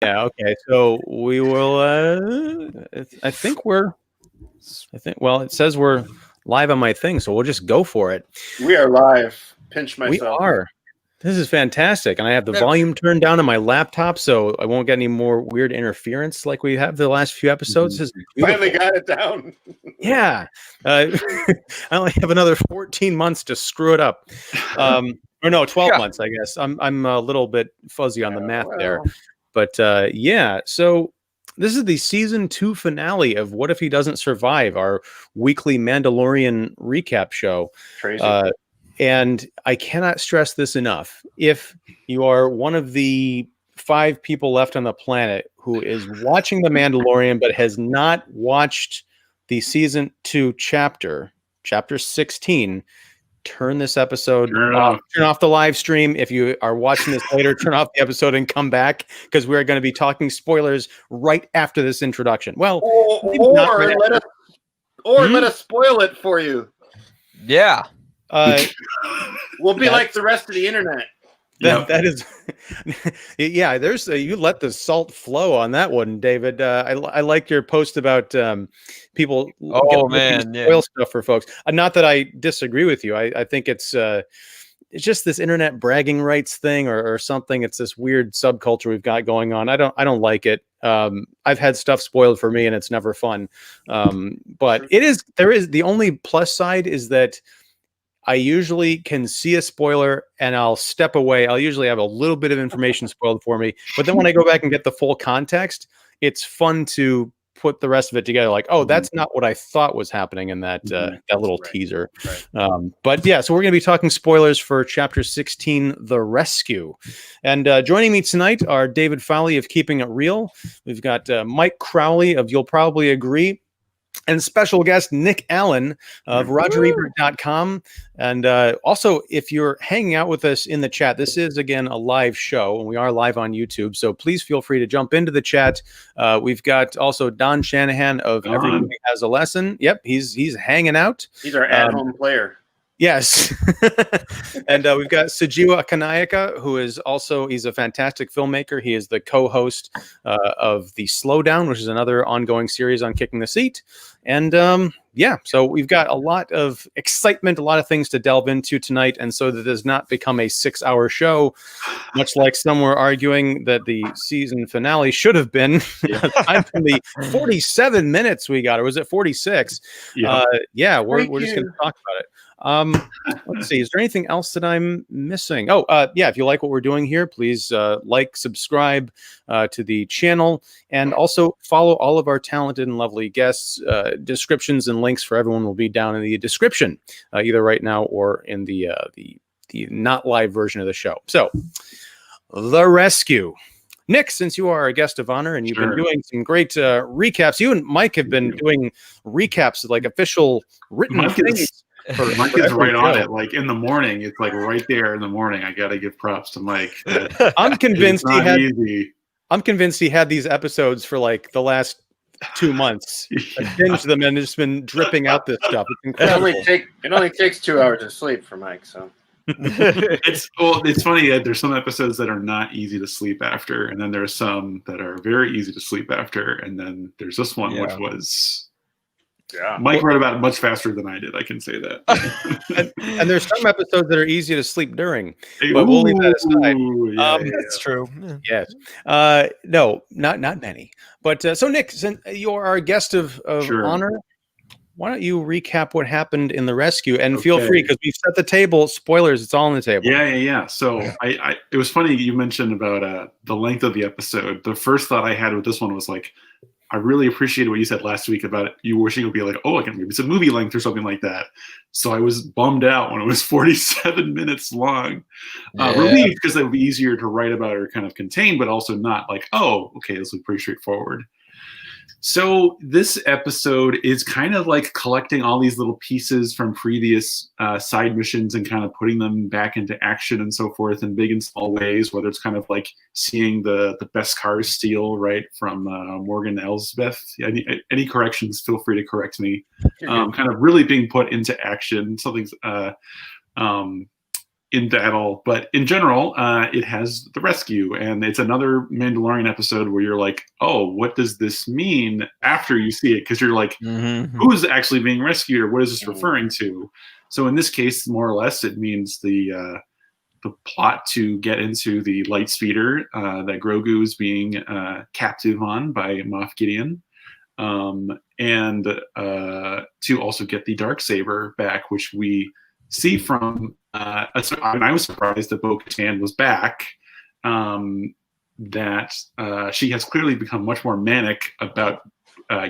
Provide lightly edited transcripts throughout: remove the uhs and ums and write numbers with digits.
Yeah. Okay. So we will. I think we're. Well, it says we're live on my thing, so we'll just go for it. We are live. Pinch myself. We are. This is fantastic, and I have the volume turned down on my laptop, so I won't get any more weird interference like we have the last few episodes. This is Finally got it down. Yeah. I only have another 14 months to screw it up. Or no, 12 months, I guess. I'm a little bit fuzzy on the math there. But yeah, so this is the season 2 finale of What If He Doesn't Survive, our weekly Mandalorian recap show. Crazy. And I cannot stress this enough. If you are one of the 5 people left on the planet who is watching The Mandalorian but has not watched the season 2 chapter 16, turn this episode off. Turn off the live stream. If you are watching this later, turn off the episode and come back, because we're going to be talking spoilers right after this introduction. Well, let us spoil it for you. Yeah. We'll be like the rest of the internet. That is, yeah. There's you let the salt flow on that one, David. I like your post about people. Spoil stuff for folks. Not that I disagree with you. I think it's just this internet bragging rights thing or something. It's this weird subculture we've got going on. I don't like it. I've had stuff spoiled for me, and it's never fun. But there is the only plus side is that I usually can see a spoiler and I'll step away. I'll usually have a little bit of information spoiled for me. But then when I go back and get the full context, it's fun to put the rest of it together. Like, oh, that's not what I thought was happening in that little teaser. Right. But yeah, so we're going to be talking spoilers for Chapter 16, The Rescue. And joining me tonight are David Fowlie of Keeping It Real. We've got Mike Crowley of You'll Probably Agree, and special guest Nick Allen of RogerEbert.com. And also, if you're hanging out with us in the chat, this is, again, a live show, and we are live on YouTube. So please feel free to jump into the chat. We've got also Don Shanahan of Everybody Has a Lesson. Yep, he's hanging out. He's our at-home player. Yes. And we've got Sujewa Ekanayake, who is also, he's a fantastic filmmaker. He is the co-host of The Slowdown, which is another ongoing series on Kicking the Seat. And yeah, so we've got a lot of excitement, a lot of things to delve into tonight. And so that does not become a 6-hour show, much like some were arguing that the season finale should have been. I'm from the 47 minutes we got, or was it 46? Yeah, we're just going to talk about it. Let's see, is there anything else that I'm missing? Yeah, if you like what we're doing here, please subscribe to the channel, and also follow all of our talented and lovely guests. Descriptions and links for everyone will be down in the description, either right now or in the not live version of the show. So, The Rescue. Nick, since you are a guest of honor and you've been doing some great recaps, you and Mike have been doing recaps, like official written things. Mike is right on it. Like in the morning, it's like right there in the morning. I got to give props to Mike. I'm convinced he had these episodes for like the last 2 months. I binged them and it's been dripping out this stuff. It's incredible. It only takes 2 hours of sleep for Mike. So it's funny that there's some episodes that are not easy to sleep after, and then there's some that are very easy to sleep after, and then there's this one which was. Yeah, Mike wrote about it much faster than I did. I can say that. and there's some episodes that are easy to sleep during, but we'll leave that aside. That's true. Yes. No, not many. But so Nick, since you're our guest of honor, why don't you recap what happened in The Rescue? And feel free, because we've set the table. Spoilers, it's all on the table. Yeah. So it was funny you mentioned about the length of the episode. The first thought I had with this one was like, I really appreciated what you said last week about you wishing it would be like, I can maybe it's a movie length or something like that. So I was bummed out when it was 47 minutes long. Relieved, because that would be easier to write about or kind of contain, but also not like, this was pretty straightforward. So this episode is kind of like collecting all these little pieces from previous side missions and kind of putting them back into action and so forth in big and small ways, whether it's kind of like seeing the best cars steal, right, from Morgan Elsbeth. Any corrections, feel free to correct me. Kind of really being put into action. Something's in battle, but in general, it has the rescue, and it's another Mandalorian episode where you're like, oh, what does this mean after you see it? Because you're like, who's actually being rescued, or what is this referring to? So in this case, more or less, it means the plot to get into the light speeder that Grogu is being captive on by Moff Gideon, and to also get the Darksaber back, which we see from. I was surprised that Bo-Katan was back. That she has clearly become much more manic about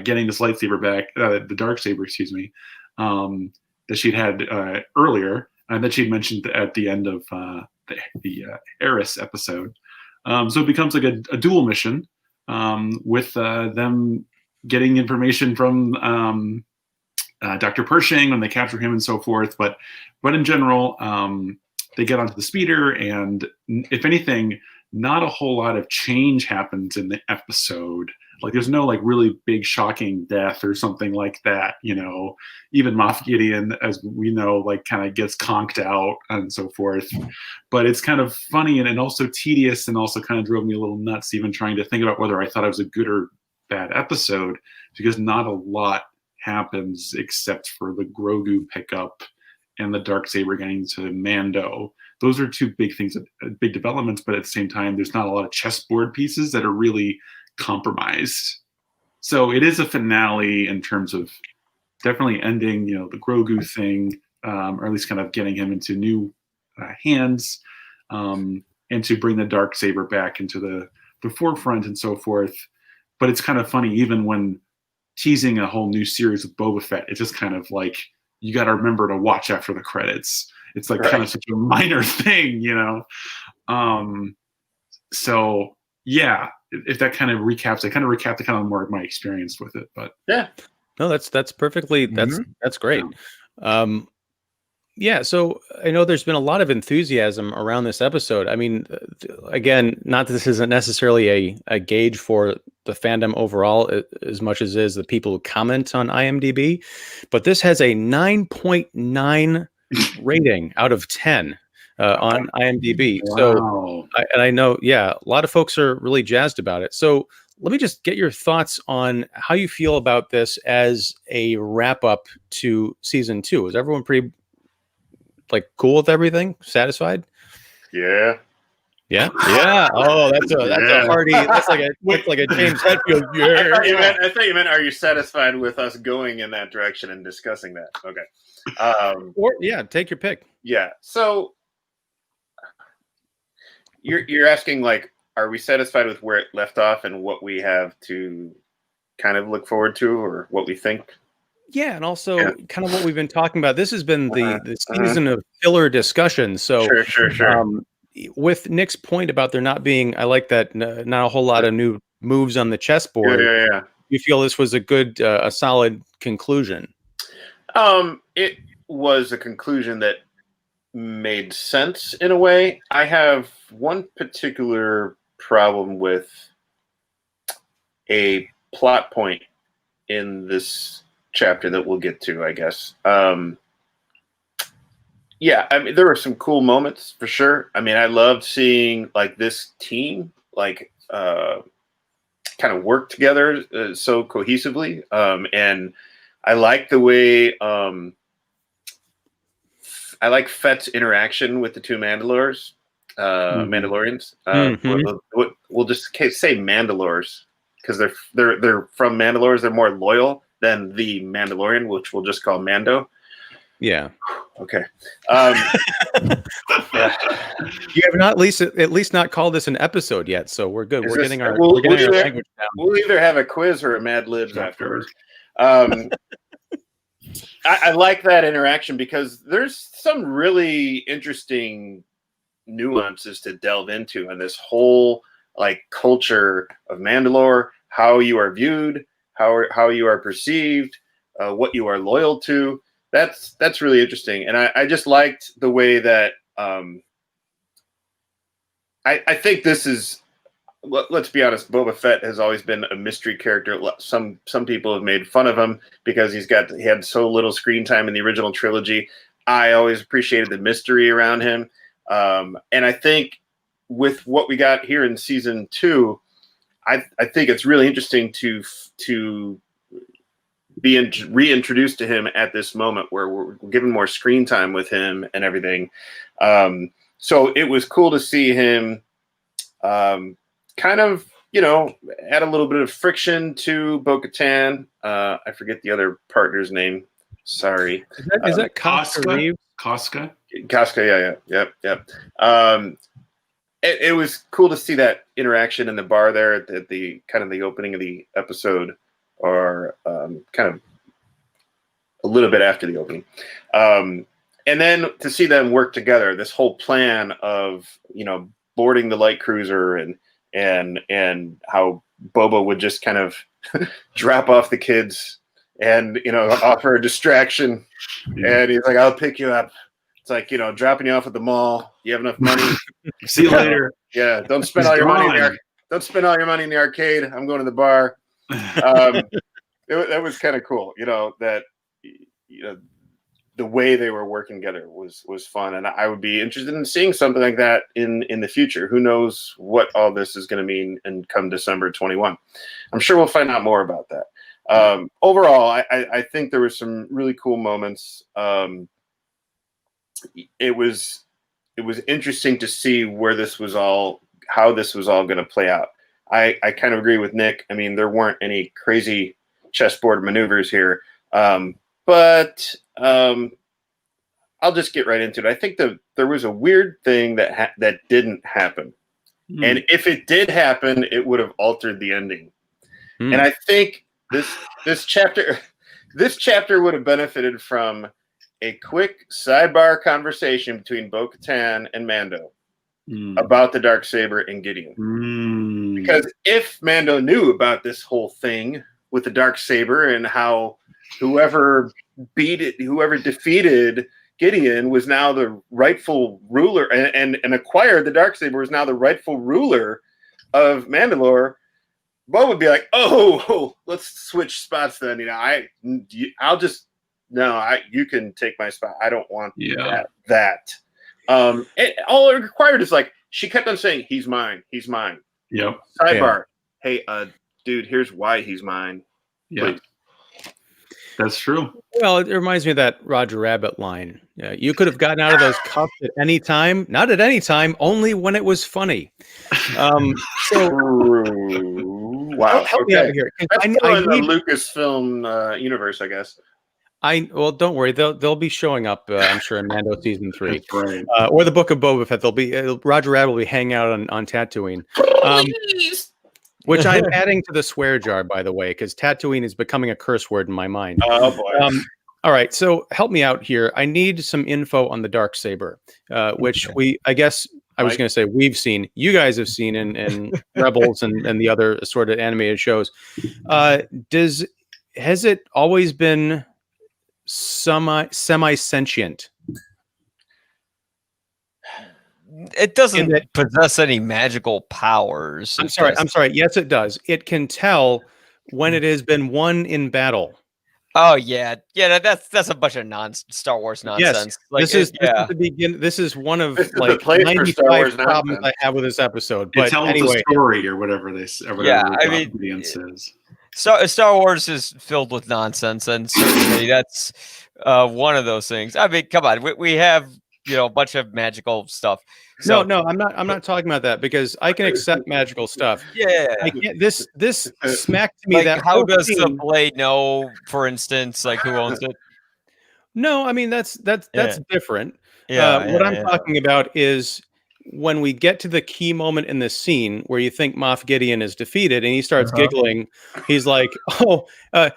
getting this lightsaber back, the Darksaber, excuse me, that she'd had earlier. And that she'd mentioned at the end of the Eris episode. So it becomes like a dual mission with them getting information from Dr. Pershing when they capture him and so forth. But in general, they get onto the speeder, and if anything, not a whole lot of change happens in the episode. Like there's no like really big shocking death or something like that, you know. Even Moff Gideon, as we know, like kind of gets conked out and so forth. But it's kind of funny and also tedious, and also kind of drove me a little nuts even trying to think about whether I thought it was a good or bad episode, because not a lot happens except for the Grogu pickup and the Darksaber getting to Mando. Those are two big things, big developments, but at the same time, there's not a lot of chessboard pieces that are really compromised. So it is a finale in terms of definitely ending, you know, the Grogu thing, or at least kind of getting him into new hands, and to bring the Darksaber back into the forefront and so forth. But it's kind of funny, even when teasing a whole new series with Boba Fett, it's just kind of like, you got to remember to watch after the credits. It's like kind of such a minor thing, you know? So yeah, if that kind of recaps, I kind of recapped the kind of more of my experience with it, but yeah, no, that's perfectly, that's great. Yeah. So I know there's been a lot of enthusiasm around this episode. I mean, again, not that this isn't necessarily a gauge for the fandom overall as much as is the people who comment on IMDb, but this has a 9.9 rating out of 10 on IMDb. Wow. So I know, yeah, a lot of folks are really jazzed about it. So let me just get your thoughts on how you feel about this as a wrap up to season 2. Is everyone pretty like cool with everything? Satisfied? Yeah. Yeah. Yeah. Oh, that's a hearty. That's like a James Hetfield. Yeah. I thought you meant, are you satisfied with us going in that direction and discussing that? Okay. Or yeah, take your pick. Yeah. So you're asking, like, are we satisfied with where it left off and what we have to kind of look forward to, or what we think? Yeah, and also kind of what we've been talking about. This has been the season of filler discussion. So sure. With Nick's point about there not being, I like that, not a whole lot of new moves on the chessboard. Yeah. You feel this was a good, a solid conclusion? It was a conclusion that made sense in a way. I have one particular problem with a plot point in this chapter that we'll get to, I guess. Yeah, I mean, there were some cool moments for sure. I mean, I loved seeing like this team like kind of work together so cohesively, and I like the way I like Fett's interaction with the two Mandalorians. We'll just say Mandalores because they're from Mandalores. They're more loyal than the Mandalorian, which we'll just call Mando. Yeah. Okay. You have not at least not called this an episode yet, so we're good. We're getting our language down. We'll either have a quiz or a Mad Libs afterwards. I like that interaction because there's some really interesting nuances to delve into in this whole like culture of Mandalore, how you are viewed, how you are perceived, what you are loyal to. That's really interesting, and I just liked the way that I think this is. Let's be honest. Boba Fett has always been a mystery character. Some people have made fun of him because he had so little screen time in the original trilogy. I always appreciated the mystery around him, And I think with what we got here in season 2, I think it's really interesting to be reintroduced to him at this moment where we're given more screen time with him and everything. So it was cool to see him kind of, add a little bit of friction to Bo-Katan. I forget the other partner's name. Sorry. Is that Casca? Casca? Casca, yeah. It was cool to see that interaction in the bar there at the kind of the opening of the episode, or kind of a little bit after the opening. And then to see them work together, this whole plan of, boarding the light cruiser and how Boba would just kind of drop off the kids and, offer a distraction. Yeah. And he's like, I'll pick you up. It's like, dropping you off at the mall. You have enough money. See you later. Yeah. Don't spend all your money in the arcade. I'm going to the bar. That was kind of cool, that the way they were working together was fun, and I would be interested in seeing something like that in the future. Who knows what all this is going to mean and come December 21. I'm sure we'll find out more about that. Overall, I think there were some really cool moments. It was interesting to see how this was all going to play out. I kind of agree with Nick. I mean, there weren't any crazy chessboard maneuvers here, but I'll just get right into it. I think there was a weird thing that didn't happen, and if it did happen, it would have altered the ending. And I think this chapter would have benefited from a quick sidebar conversation between Bo-Katan and Mando about the Darksaber and Gideon. Because if Mando knew about this whole thing with the Darksaber and how whoever defeated Gideon was now the rightful ruler and acquired the Darksaber was now the rightful ruler of Mandalore, Bo would be like, oh, let's switch spots then. You can take my spot. I don't want that. All it required is she kept on saying, he's mine. Yep. Sidebar. Yeah. Hey, dude, here's why he's mine. Yeah. Please. That's true. Well, it reminds me of that Roger Rabbit line. You could have gotten out of those cuffs at any time. Not at any time, only when it was funny. Wow. Help me out here. That's in the Lucasfilm universe, I guess. Well, don't worry. They'll be showing up. I'm sure in Mando season 3, or the Book of Boba Fett. They'll be Roger Rabbit will be hanging out on Tatooine, which I'm adding to the swear jar, by the way, because Tatooine is becoming a curse word in my mind. Oh boy! All right, so help me out here. I need some info on the Darksaber, which I guess I was going to say we've seen. You guys have seen in Rebels and the other assorted animated shows. Has it always been semi-sentient? It doesn't possess any magical powers. I'm sorry. Yes, it does. It can tell when it has been won in battle. Oh yeah. That's a bunch of Star Wars nonsense. Yes. This is one of 95 problems I have with this episode. But it tells anyway, the story or whatever they. Says. Star Wars is filled with nonsense, and certainly that's one of those things. I mean, come on, we have a bunch of magical stuff. So, no, I'm not talking about that, because I can accept magical stuff. Yeah, I can't, this smacked to me that how does the blade know, for instance, who owns it? No, I mean that's different. What I'm talking about is when we get to the key moment in this scene where you think Moff Gideon is defeated and he starts giggling. He's like,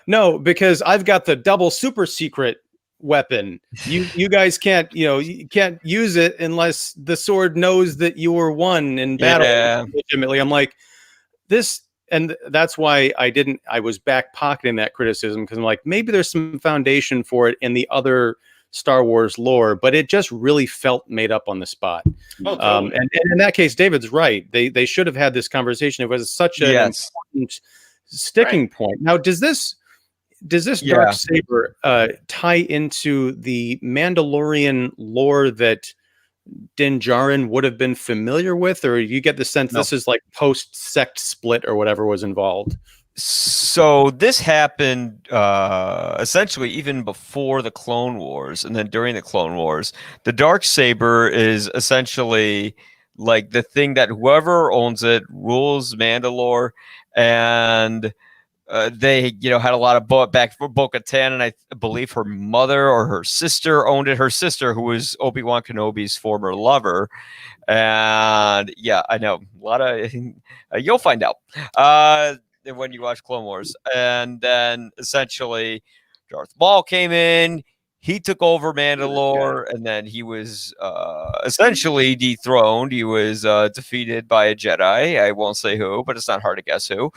no, because I've got the double super secret weapon. You guys can't, you can't use it unless the sword knows that you were won in battle. Legitimately. I'm like, this, and that's why I was back pocketing that criticism, because I'm like, maybe there's some foundation for it in the other Star Wars lore, but it just really felt made up on the spot. Totally. And in that case, David's right. They should have had this conversation. It was such an important sticking point. Now, does this Darksaber tie into the Mandalorian lore that Din Djarin would have been familiar with, or you get the sense this is like post-sect split or whatever was involved? So this happened essentially even before the Clone Wars, and then during the Clone Wars, the Darksaber is essentially like the thing that whoever owns it rules Mandalore, and they, had a lot of back for Bo-Katan, and I believe her mother or her sister owned it. Her sister, who was Obi-Wan Kenobi's former lover, and yeah, I know a lot of. You'll find out when you watch Clone Wars, and then essentially Darth Maul came in. He took over Mandalore, and then he was essentially dethroned. He was defeated by a Jedi. I won't say who, but it's not hard to guess who.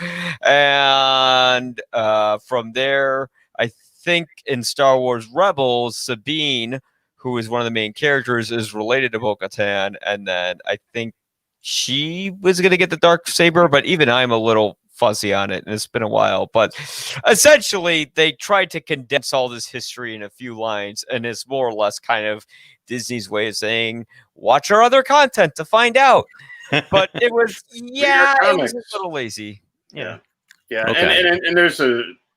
And from there, I think in Star Wars Rebels, Sabine, who is one of the main characters, is related to Bo-Katan. And then I think she was going to get the Darksaber, but even I'm a little fuzzy on it, and it's been a while. But essentially, they tried to condense all this history in a few lines, and it's more or less kind of Disney's way of saying, watch our other content to find out. But it was, it was a little lazy. Yeah. Okay. And there's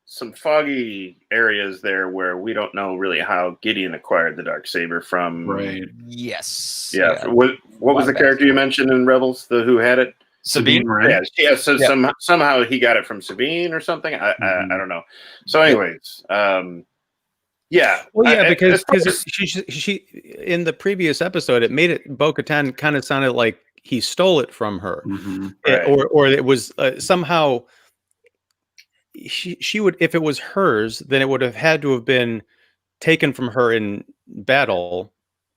some foggy areas there where we don't know really how Gideon acquired the Darksaber from. Right. Yes. Yeah. What was the character you mentioned in Rebels? The who had it? Sabine, right? Yeah. So somehow he got it from Sabine or something. I don't know. So, anyways, yeah. Well, yeah, because she in the previous episode, it made it Bo-Katan kind of sounded like he stole it from her, right. or it was somehow she would, if it was hers, then it would have had to have been taken from her in battle.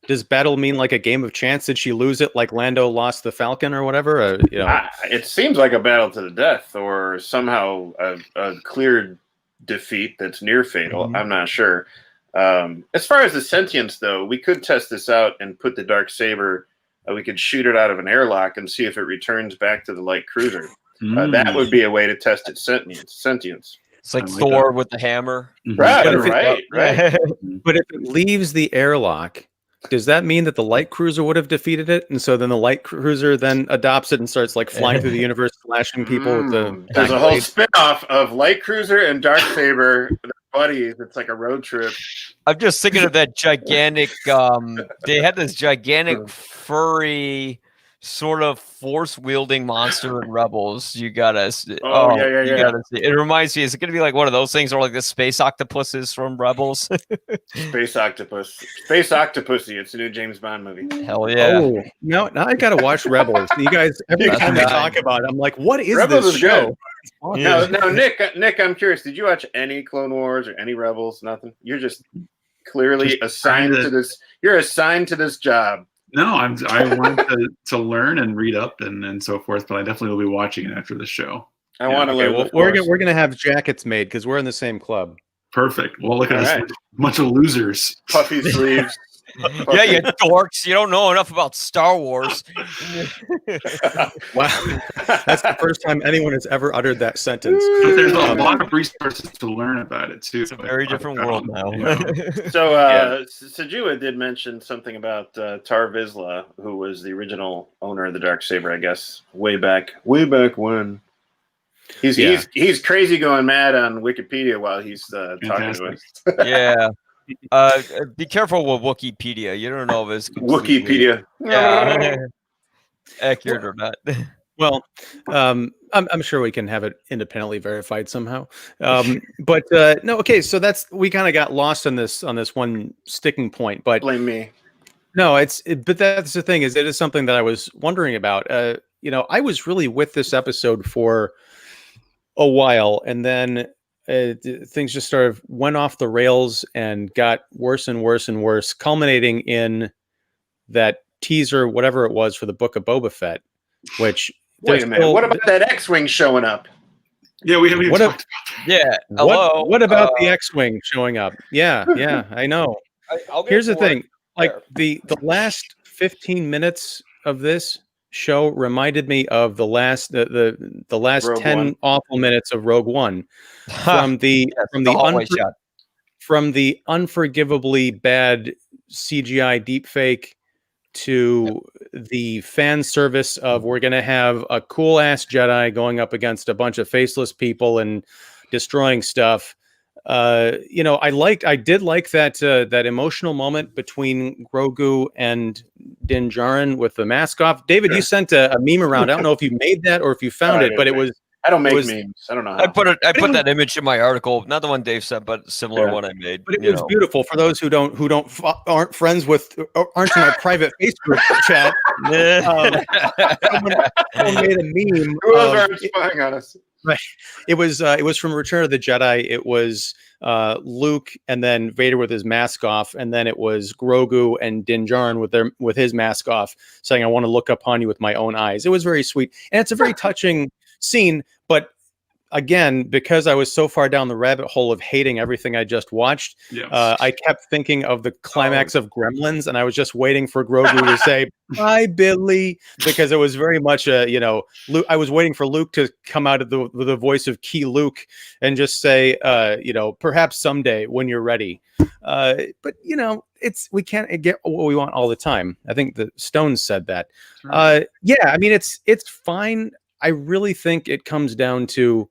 Does battle mean like a game of chance? Did she lose it like Lando lost the Falcon or whatever? It seems like a battle to the death, or somehow a clear defeat that's near fatal. I'm not sure. As far as the sentience, though, we could test this out and put the Darksaber. We could shoot it out of an airlock and see if it returns back to the light cruiser. That would be a way to test its sentience. It's like Thor with the hammer. Right. But if it leaves the airlock, does that mean that the light cruiser would have defeated it, and so then the light cruiser then adopts it and starts like flying through the universe, flashing people with the? There's a whole spin-off of light cruiser and Darksaber buddies. It's like a road trip. I'm just thinking of that gigantic. They had this gigantic furry sort of force wielding monster in Rebels. You gotta yeah. Gotta see. It reminds me, is it gonna be like one of those things, or like the space octopuses from Rebels? Space Octopussy. It's a new James Bond movie. Hell yeah. Oh, now I gotta watch Rebels. You guys, every time we talk about it, I'm like, what is Rebels this show? Now, Nick, I'm curious. Did you watch any Clone Wars or any Rebels? Nothing. You're just clearly assigned to this. You're assigned to this job. No, I wanted to learn and read up and so forth, but I definitely will be watching it after the show. I want to learn. Well, we're gonna have jackets made because we're in the same club. Perfect. Well, look at us, bunch of losers. Puffy sleeves. Yeah, you dorks. You don't know enough about Star Wars. Wow. That's the first time anyone has ever uttered that sentence. But there's a lot of resources to learn about it, too. It's a very different world now. So, Sujewa did mention something about Tar Vizsla, who was the original owner of the Darksaber, I guess, way back when. He's crazy going mad on Wikipedia while he's talking to us. Yeah. Be careful with Wikipedia. You don't know if it's Wikipedia. Yeah. Accurate or not. Well, I'm sure we can have it independently verified somehow. But no, okay. So we kind of got lost on this one sticking point. But blame me. No, but that's the thing, is it is something that I was wondering about. I was really with this episode for a while, and then things just sort of went off the rails and got worse and worse and worse, culminating in that teaser, whatever it was, for the book of Boba Fett. Which wait a minute, what about that X-wing showing up? Yeah, we haven't even talked about that. Yeah, hello. What about the X-wing showing up? Yeah, I know. Here's the thing: like the last 15 minutes of this show reminded me of the last Rogue 10 One. Awful minutes of Rogue One, from the unforgivably bad CGI deepfake to the fan service of we're going to have a cool ass Jedi going up against a bunch of faceless people and destroying stuff. I did like that emotional moment between Grogu and Din Djarin with the mask off. David, you sent a meme around. I don't know if you made that or if you found it, but it was. I don't make memes. I don't know how. I put that image in my article, not the one Dave sent, but a similar one I made. But it was beautiful for those who aren't friends with, aren't in my private Facebook chat. Someone made a meme. Who else are spying on us? Right. It was from Return of the Jedi. It was Luke and then Vader with his mask off, and then it was Grogu and Din Djarin with his mask off, saying, "I want to look upon you with my own eyes." It was very sweet, and it's a very touching scene. But again, because I was so far down the rabbit hole of hating everything I just watched, I kept thinking of the climax of Gremlins, and I was just waiting for Grogu to say, "Bye, Billy," because it was very much Luke. I was waiting for Luke to come out of the voice of Key Luke and just say, "Perhaps someday when you're ready." But we can't get what we want all the time. I think the Stones said that. I mean, it's fine. I really think it comes down to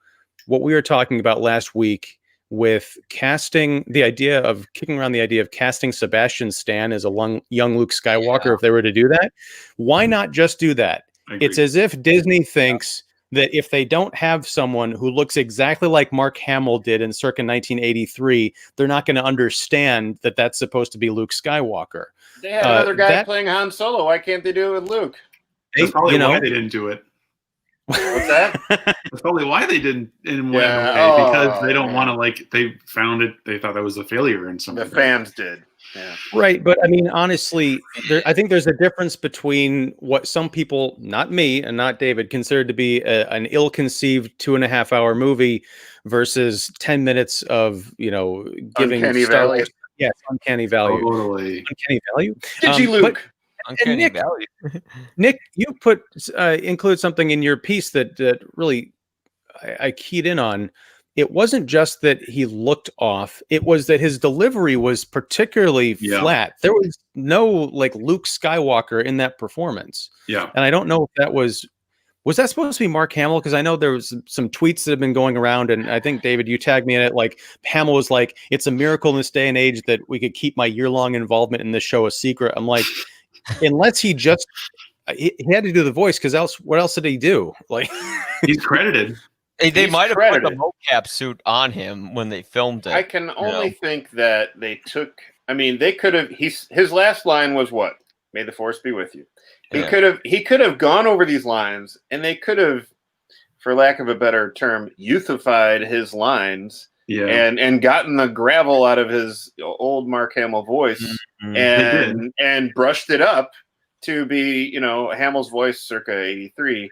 what we were talking about last week with kicking around the idea of casting Sebastian Stan as a young Luke Skywalker. If they were to do that, why not just do that? It's as if Disney thinks that if they don't have someone who looks exactly like Mark Hamill did in circa 1983, they're not going to understand that that's supposed to be Luke Skywalker. They had another guy playing Han Solo. Why can't they do it with Luke? That's probably why they didn't do it. What's that? That's probably why they didn't in one way, because they don't want to they found it. They thought that was a failure in some. The fans did, right. But I mean, honestly, I think there's a difference between what some people, not me and not David, considered to be an ill-conceived 2.5-hour movie versus 10 minutes of giving Uncanny Valley. Yes, Uncanny Valley. Totally. Uncanny Valley. Did you, Luke? Nick, you include something in your piece that really I keyed in on. It wasn't just that he looked off; it was that his delivery was particularly flat. There was no Luke Skywalker in that performance. Yeah, and I don't know if that was that supposed to be Mark Hamill, because I know there was some tweets that have been going around, and I think David, you tagged me in it. Hamill was like, "It's a miracle in this day and age that we could keep my year-long involvement in this show a secret." I'm like. Unless he had to do the voice, because what else did he do? He's credited. They might have put the mocap suit on him when they filmed it. I can only think that they took. I mean, they could have. His last line was what? "May the Force be with you." He could have gone over these lines, and they could have, for lack of a better term, youthified his lines. And gotten the gravel out of his old Mark Hamill voice and brushed it up to be, Hamill's voice circa 83.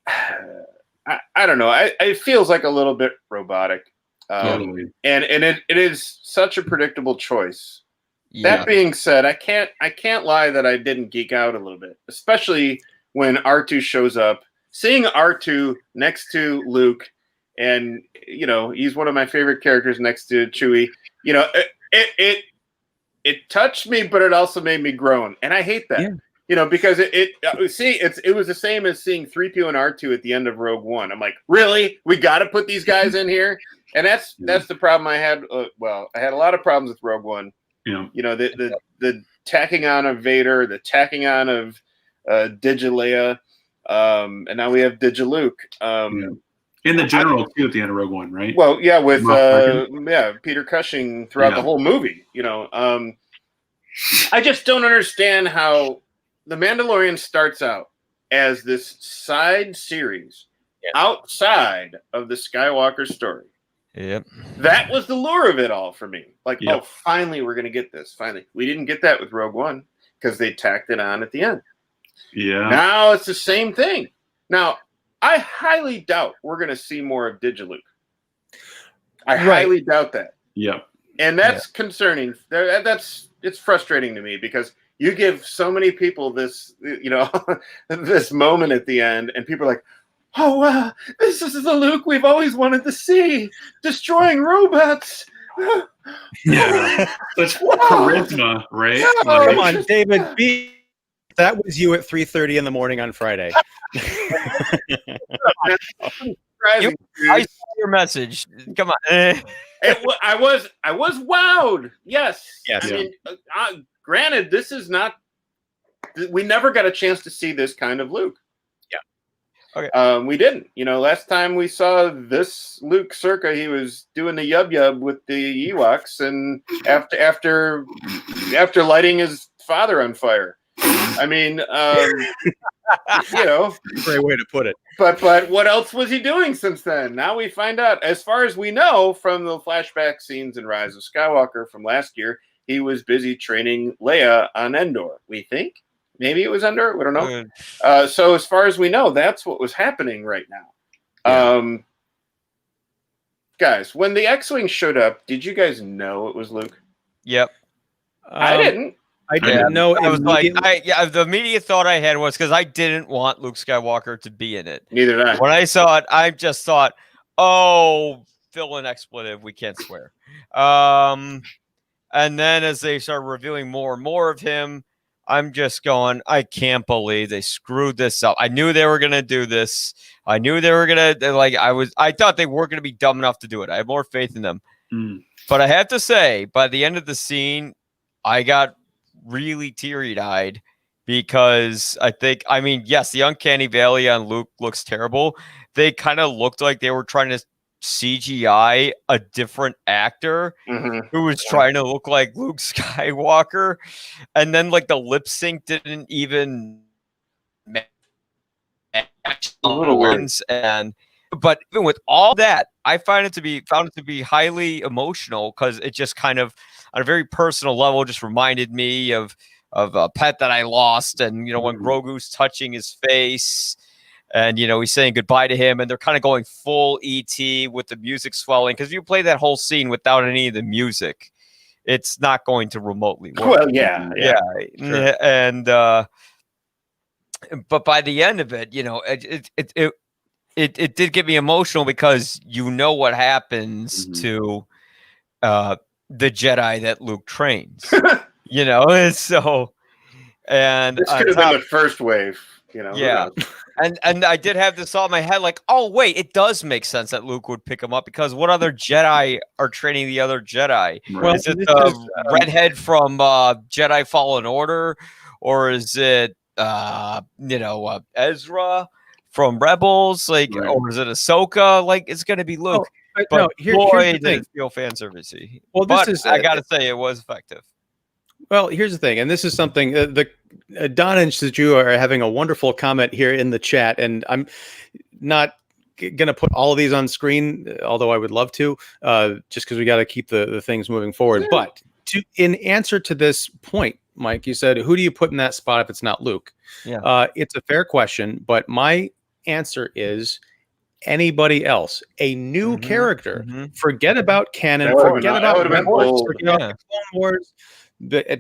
I don't know. It feels like a little bit robotic. And it is such a predictable choice. That being said, I can't lie that I didn't geek out a little bit, especially when R2 shows up. Seeing R2 next to Luke, and he's one of my favorite characters next to Chewie. It touched me, but it also made me groan, and I hate that. Because it was the same as seeing 3PO and R2 at the end of Rogue One. I'm like, really? We got to put these guys in here, and that's the problem I had. I had a lot of problems with Rogue One. The tacking on of Vader, the tacking on of Digileia, and now we have Digiluke. In the general too at the end of Rogue One, right? Well, with Peter Cushing throughout the whole movie. I just don't understand how The Mandalorian starts out as this side series outside of the Skywalker story. Yep. That was the lure of it all for me. Finally we're going to get this. Finally. We didn't get that with Rogue One because they tacked it on at the end. Yeah. Now it's the same thing. Now, I highly doubt we're going to see more of Digiluke. I highly doubt that. Yep. And that's concerning. It's frustrating to me because you give so many people this, this moment at the end, and people are like, "Oh wow, this is the Luke we've always wanted to see, destroying robots." Such charisma, right? Come on, David. That was you at 3:30 in the morning on Friday. I saw your message. Come on. I was wowed. Yes. Yes. I mean, granted, this is not. We never got a chance to see this kind of Luke. Okay. We didn't. Last time we saw this Luke circa, he was doing the yub with the Ewoks, and after lighting his father on fire. I mean, great way to put it. But what else was he doing since then? Now we find out. As far as we know from the flashback scenes in Rise of Skywalker from last year, he was busy training Leia on Endor. We think. Maybe it was Endor. We don't know. So as far as we know, that's what was happening right now. Yeah. Guys, when the X-Wing showed up, did you guys know it was Luke? Yep. I didn't. I didn't know. I was like, the immediate thought I had was because I didn't want Luke Skywalker to be in it. Neither did I. When I saw it, I just thought, oh, fill in expletive. We can't swear. And then as they started revealing more and more of him, I'm just going, I can't believe they screwed this up. I knew they were going to do this. I knew they were going to, I thought they weren't going to be dumb enough to do it. I have more faith in them. But I have to say, by the end of the scene, I got really teary-eyed because yes, the uncanny valley on Luke looks terrible. They kind of looked like they were trying to CGI a different actor who was trying to look like Luke Skywalker, and then like the lip sync didn't even match a little weird. But even with all that, I found it to be highly emotional because it just kind of, on a very personal level, just reminded me of a pet that I lost, and when Grogu's touching his face. And, he's saying goodbye to him, and they're kind of going full ET with the music swelling. Because if you play that whole scene without any of the music, it's not going to remotely work. Well, yeah. Sure. And, but by the end of it, it did get me emotional because what happens to the Jedi that Luke trains. So, and this could have been the first wave. Yeah. And I did have this thought in my head, like, oh, wait, it does make sense that Luke would pick him up because what other Jedi are training the other Jedi? Well, is it the redhead from Jedi Fallen Order, or is it Ezra from Rebels, or is it Ahsoka? Like, it's going to be Luke. But here's the thing. Feel fan servicey. Well, I got to say, it was effective. Well, here's the thing, and this is something Don and Sujewa are having a wonderful comment here in the chat, and I'm not going to put all of these on screen, although I would love to, just because we got to keep the things moving forward. Yeah. But in answer to this point, Mike, you said, who do you put in that spot if it's not Luke? Yeah. It's a fair question, but my answer is anybody else, a new character. Forget about canon, forget about Rebels, forget about the Clone Wars.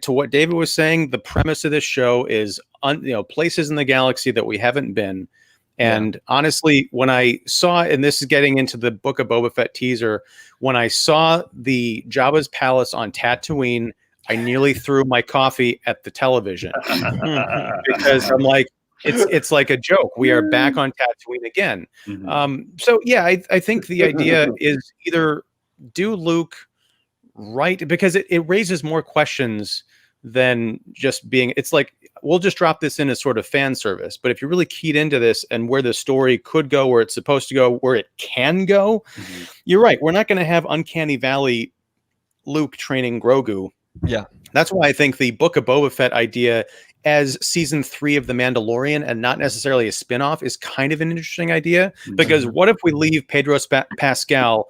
To what David was saying, the premise of this show is places in the galaxy that we haven't been. And honestly, when I saw, and this is getting into the Book of Boba Fett teaser, when I saw the Jabba's palace on Tatooine, I nearly threw my coffee at the television because I'm like, it's like a joke. We are back on Tatooine again. So yeah, I think the idea is either do Luke right, because it raises more questions than just being, it's like, we'll just drop this in as sort of fan service. But if you're really keyed into this and where the story could go, where it's supposed to go, where it can go, you're right. We're not going to have Uncanny Valley Luke training Grogu. Yeah. That's why I think the Book of Boba Fett idea as season 3 of The Mandalorian and not necessarily a spinoff is kind of an interesting idea. Because what if we leave Pedro Pascal,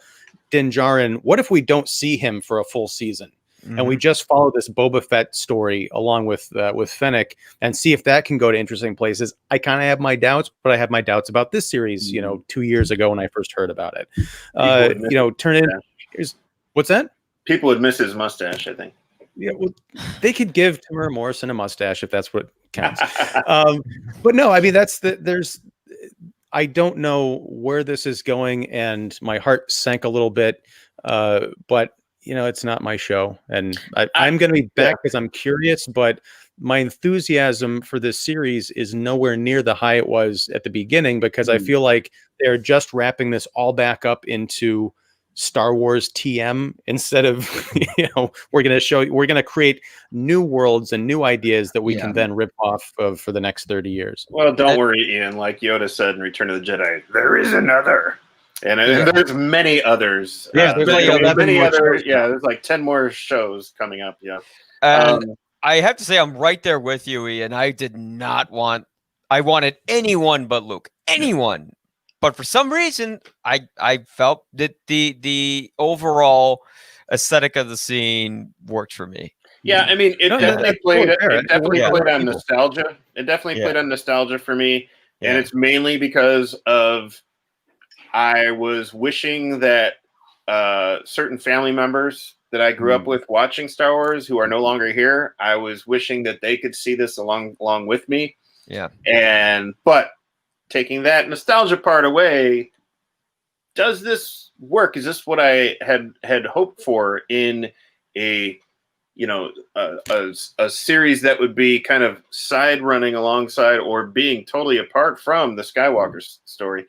Din Djarin, what if we don't see him for a full season and we just follow this Boba Fett story along with Fennec and see if that can go to interesting places? I kind of have my doubts, but I have my doubts about this series, 2 years ago when I first heard about it. Here's what's that? People would miss his mustache, I think. Yeah, well, they could give Tamara Morrison a mustache if that's what counts. But no, I mean, I don't know where this is going, and my heart sank a little bit. But it's not my show, and I'm going to be back because I'm curious. But my enthusiasm for this series is nowhere near the high it was at the beginning, because I feel like they're just wrapping this all back up into Star Wars TM instead of, we're going to create new worlds and new ideas that we can then rip off of for the next 30 years. Well, don't worry, Ian. Like Yoda said in Return of the Jedi, there is another. And there's many others. Yeah, there's like many other. Yeah, there's like 10 more shows coming up. Yeah. I have to say, I'm right there with you, Ian. I wanted anyone but Luke. Anyone. But for some reason, I felt that the overall aesthetic of the scene worked for me. Yeah, I mean, it definitely played on nostalgia. It definitely played on nostalgia for me. Yeah. And it's mainly because of I was wishing that certain family members that I grew up with watching Star Wars who are no longer here, I was wishing that they could see this along with me. Yeah. But taking that nostalgia part away, does this work? Is this what I had hoped for in a series that would be kind of side running alongside or being totally apart from the Skywalker story?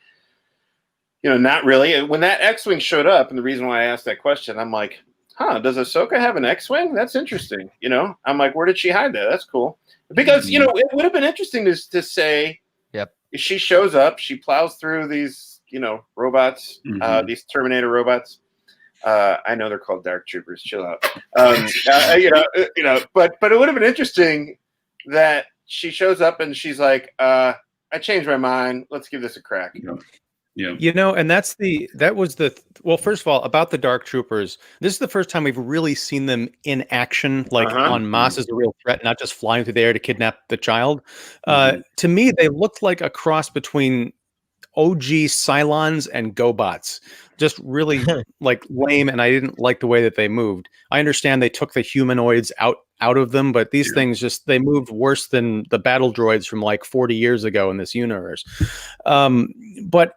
Not really. When that X-Wing showed up, and the reason why I asked that question, I'm like, does Ahsoka have an X-Wing? That's interesting. I'm like, where did she hide that? That's cool. Because, it would have been interesting to say, she shows up, she plows through these, robots, these Terminator robots. I know they're called Dark Troopers. Chill out. But it would have been interesting that she shows up and she's like, I changed my mind. Let's give this a crack. Yeah. And well, first of all, about the Dark Troopers, this is the first time we've really seen them in action, like en masse as a real threat, not just flying through the air to kidnap the child. To me, they looked like a cross between OG Cylons and GoBots. Just really like lame, and I didn't like the way that they moved. I understand they took the humanoids out of them, but these things they moved worse than the battle droids from like 40 years ago in this universe. But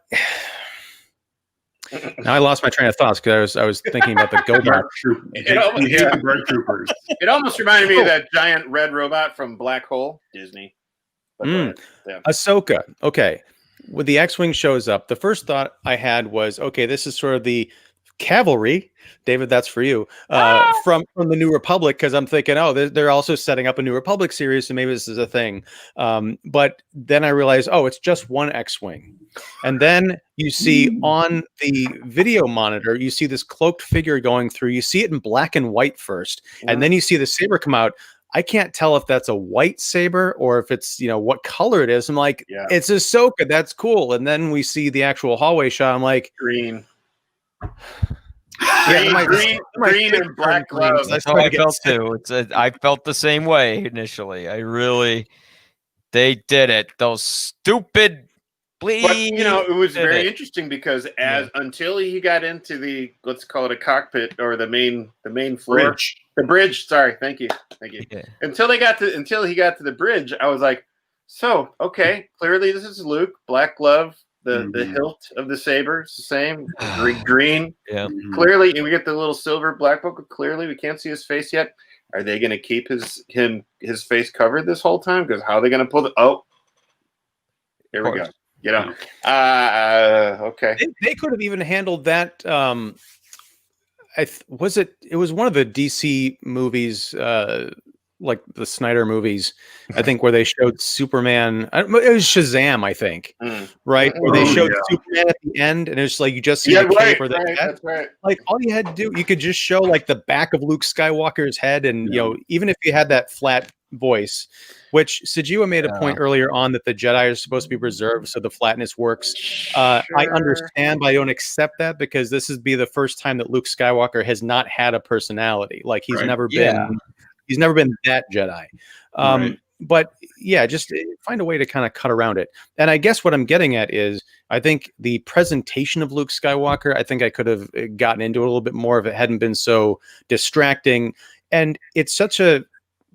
now I lost my train of thoughts because I was thinking about the GoBot. Troopers. It almost reminded me of that giant red robot from Black Hole, Disney. Ahsoka. Okay. When the X-Wing shows up, the first thought I had was, okay, this is sort of the cavalry. David, that's for you. From the New Republic, because I'm thinking, they're also setting up a New Republic series, so maybe this is a thing. But then I realized, it's just one X-Wing. And then you see on the video monitor, you see this cloaked figure going through. You see it in black and white first, and then you see the saber come out. I can't tell if that's a white saber or if it's, what color it is. I'm like, it's Ahsoka. That's cool. And then we see the actual hallway shot. I'm like, green. Green and black gloves. That's how I felt too. I felt the same way initially. They did it. Those stupid. But it was very interesting because until he got into the, let's call it a cockpit or the main floor, the bridge. Sorry, thank you. Yeah. Until he got to the bridge, I was like, so okay, clearly this is Luke, black glove, the hilt of the saber is the same, green. Yeah. Clearly, and we get the little silver black book. Clearly, we can't see his face yet. Are they going to keep his face covered this whole time? Because how are they going to pull here we go. Okay. They could have even handled that. It was one of the DC movies, like the Snyder movies, I think, where they showed Superman. It was Shazam, I think, right? Where they showed Superman at the end, and it's like you just see the cape or the head. That's right. Like all you had to do, you could just show like the back of Luke Skywalker's head, and even if you had that flat voice, which Sujewa made a point earlier on that the Jedi are supposed to be reserved, so the flatness works. I understand, but I don't accept that because this would be the first time that Luke Skywalker has not had a personality. Like he's never been that Jedi. But just find a way to kind of cut around it. And I guess what I'm getting at is, I think the presentation of Luke Skywalker, I think I could have gotten into it a little bit more if it hadn't been so distracting. And it's such a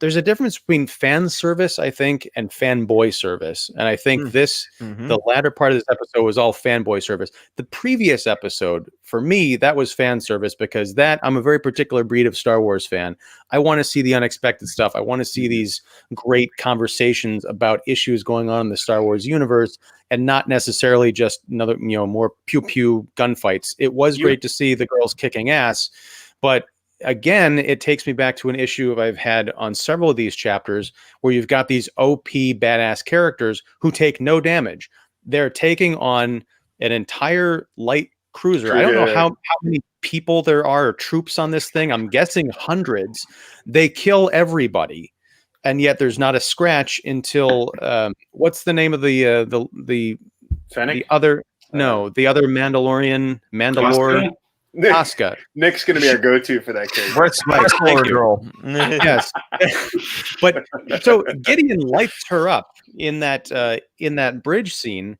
there's a difference between fan service, I think, and fanboy service. And I think the latter part of this episode was all fanboy service. The previous episode, for me, that was fan service because I'm a very particular breed of Star Wars fan. I want to see the unexpected stuff. I want to see these great conversations about issues going on in the Star Wars universe and not necessarily just another, more pew pew gunfights. It was great to see the girls kicking ass, but again, it takes me back to an issue I've had on several of these chapters where you've got these OP badass characters who take no damage. They're taking on an entire light cruiser. I don't know how many people there are, troops on this thing. I'm guessing hundreds. They kill everybody, and yet there's not a scratch until what's the name of the Fennec? The other Mandalorian Mandalore. Asuka. Nick's going to be our go-to for that case. Where's my girl? Yes. But so Gideon lights her up in that bridge scene,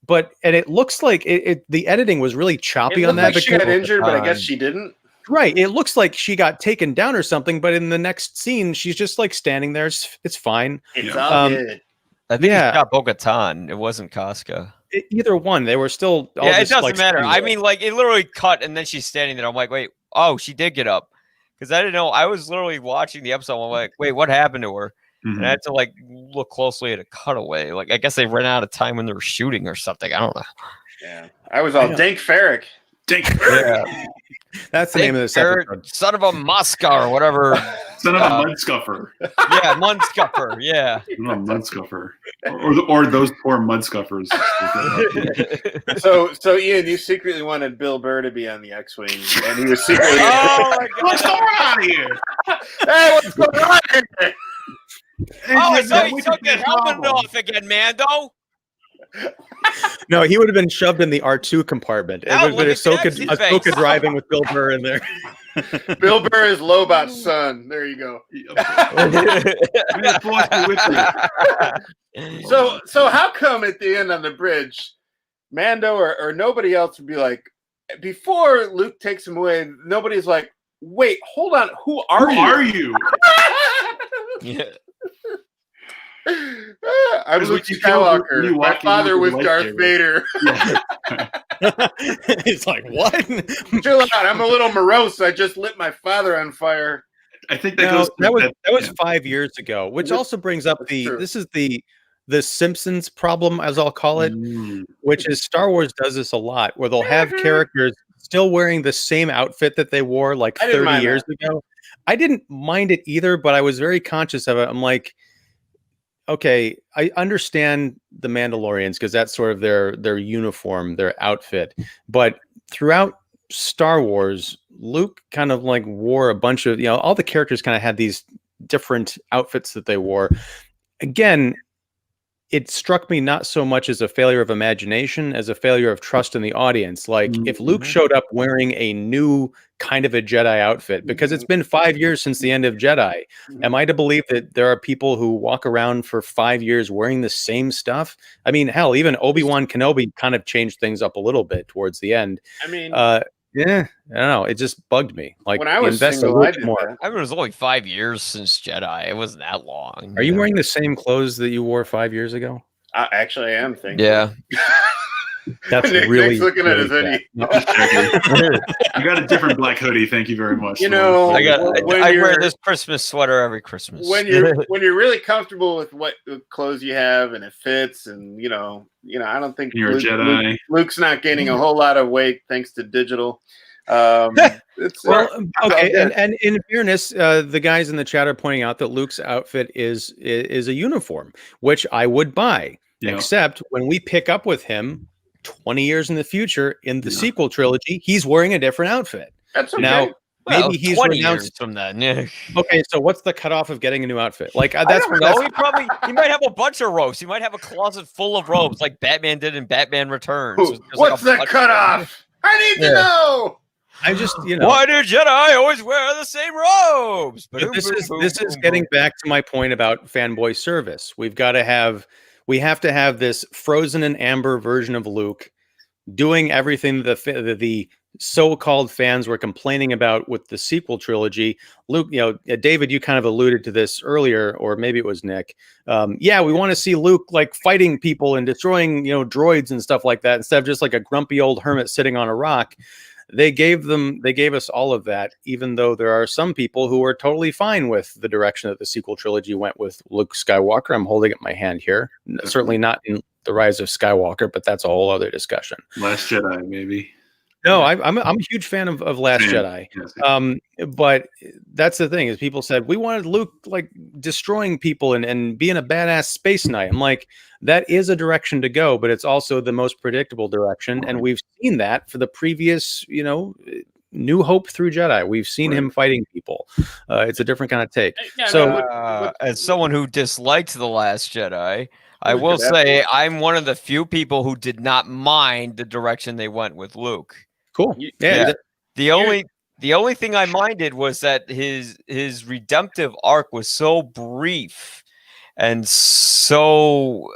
and it looks like the editing was really choppy on that. Like she got injured, but I guess she didn't. Right. It looks like she got taken down or something, but in the next scene, she's just like standing there. It's fine. It's all good. I think it got Bo-Katan. It wasn't Casca. Either one, they were still. All it doesn't matter. I mean, like it literally cut, and then she's standing there. I'm like, wait, she did get up, because I didn't know. I was literally watching the episode. I'm like, wait, what happened to her? And I had to like look closely at a cutaway. Like I guess they ran out of time when they were shooting or something. I don't know. Yeah, I was all Dank Farrick. Yeah. That's the name of this episode. Son of a Muska or whatever. Son of a Mudscuffer. Yeah, Mudscuffer. Yeah. Not a Mudscuffer. Or those poor Mudscuffers. So Ian, you secretly wanted Bill Burr to be on the X-Wing, and he was secretly. What's going on here? Hey, what's going on here? I thought he took the helmet off again, Mando. No, he would have been shoved in the R2 compartment. It would have been Ahsoka driving with Bill Burr in there. Bill Burr is Lobot's son. There you go. So how come at the end on the bridge, Mando or nobody else would be like, before Luke takes him away, nobody's like, wait, hold on, who are you? Yeah. I was Luke Skywalker. My father was Darth Vader. He's like, what? Chill out. I'm a little morose. I just lit my father on fire. I think that was 5 years ago, which also brings up this is the Simpsons problem, as I'll call it, which is Star Wars does this a lot, where they'll have characters still wearing the same outfit that they wore like 30 years ago. I didn't mind it either, but I was very conscious of it. I'm like, okay, I understand the Mandalorians because that's sort of their uniform, their outfit. But throughout Star Wars, Luke kind of like wore a bunch of, all the characters kind of had these different outfits that they wore. Again, it struck me not so much as a failure of imagination as a failure of trust in the audience. Like if Luke showed up wearing a new kind of a Jedi outfit, because it's been 5 years since the end of Jedi, am I to believe that there are people who walk around for 5 years wearing the same stuff? I mean, hell, even Obi-Wan Kenobi kind of changed things up a little bit towards the end. I mean, yeah, I don't know. It just bugged me. Like when I was single, I did more. I mean, it was only 5 years since Jedi. It wasn't that long. Are you wearing the same clothes that you wore 5 years ago? Actually, I am thinking. Yeah. That's Nick's looking at his hoodie. You got a different black hoodie. Thank you very much. I wear this Christmas sweater every Christmas. When you're really comfortable with what clothes you have and it fits, and I don't think you're a Jedi. Luke's not gaining a whole lot of weight thanks to digital. Okay, and in fairness, the guys in the chat are pointing out that Luke's outfit is a uniform, which I would buy, except when we pick up with him 20 years in the future in the sequel trilogy, he's wearing a different outfit. That's okay. Now, maybe he's 20 years from then. Yeah. Okay, so what's the cutoff of getting a new outfit? Like that's He might have a bunch of robes. He might have a closet full of robes, like Batman did in Batman Returns. What's the cutoff? I need to know. I just, why do Jedi always wear the same robes? But this is getting back to my point about fanboy service. We have to have this frozen and amber version of Luke doing everything the so-called fans were complaining about with the sequel trilogy. Luke, David, you kind of alluded to this earlier, or maybe it was Nick. We want to see Luke like fighting people and destroying, droids and stuff like that, instead of just like a grumpy old hermit sitting on a rock. They gave us all of that, even though there are some people who are totally fine with the direction that the sequel trilogy went with Luke Skywalker. I'm holding up my hand here. Certainly not in The Rise of Skywalker, but that's a whole other discussion. Last Jedi, maybe. No, I'm a huge fan of Last Jedi. Yes. But that's the thing, is people said we wanted Luke like destroying people and being a badass space knight. I'm like, that is a direction to go, but it's also the most predictable direction, and we've seen that for the previous, New Hope through Jedi. We've seen him fighting people. It's a different kind of take. As someone who disliked The Last Jedi, I will say I'm one of the few people who did not mind the direction they went with Luke. Cool. Yeah. The only thing I minded was that his redemptive arc was so brief and so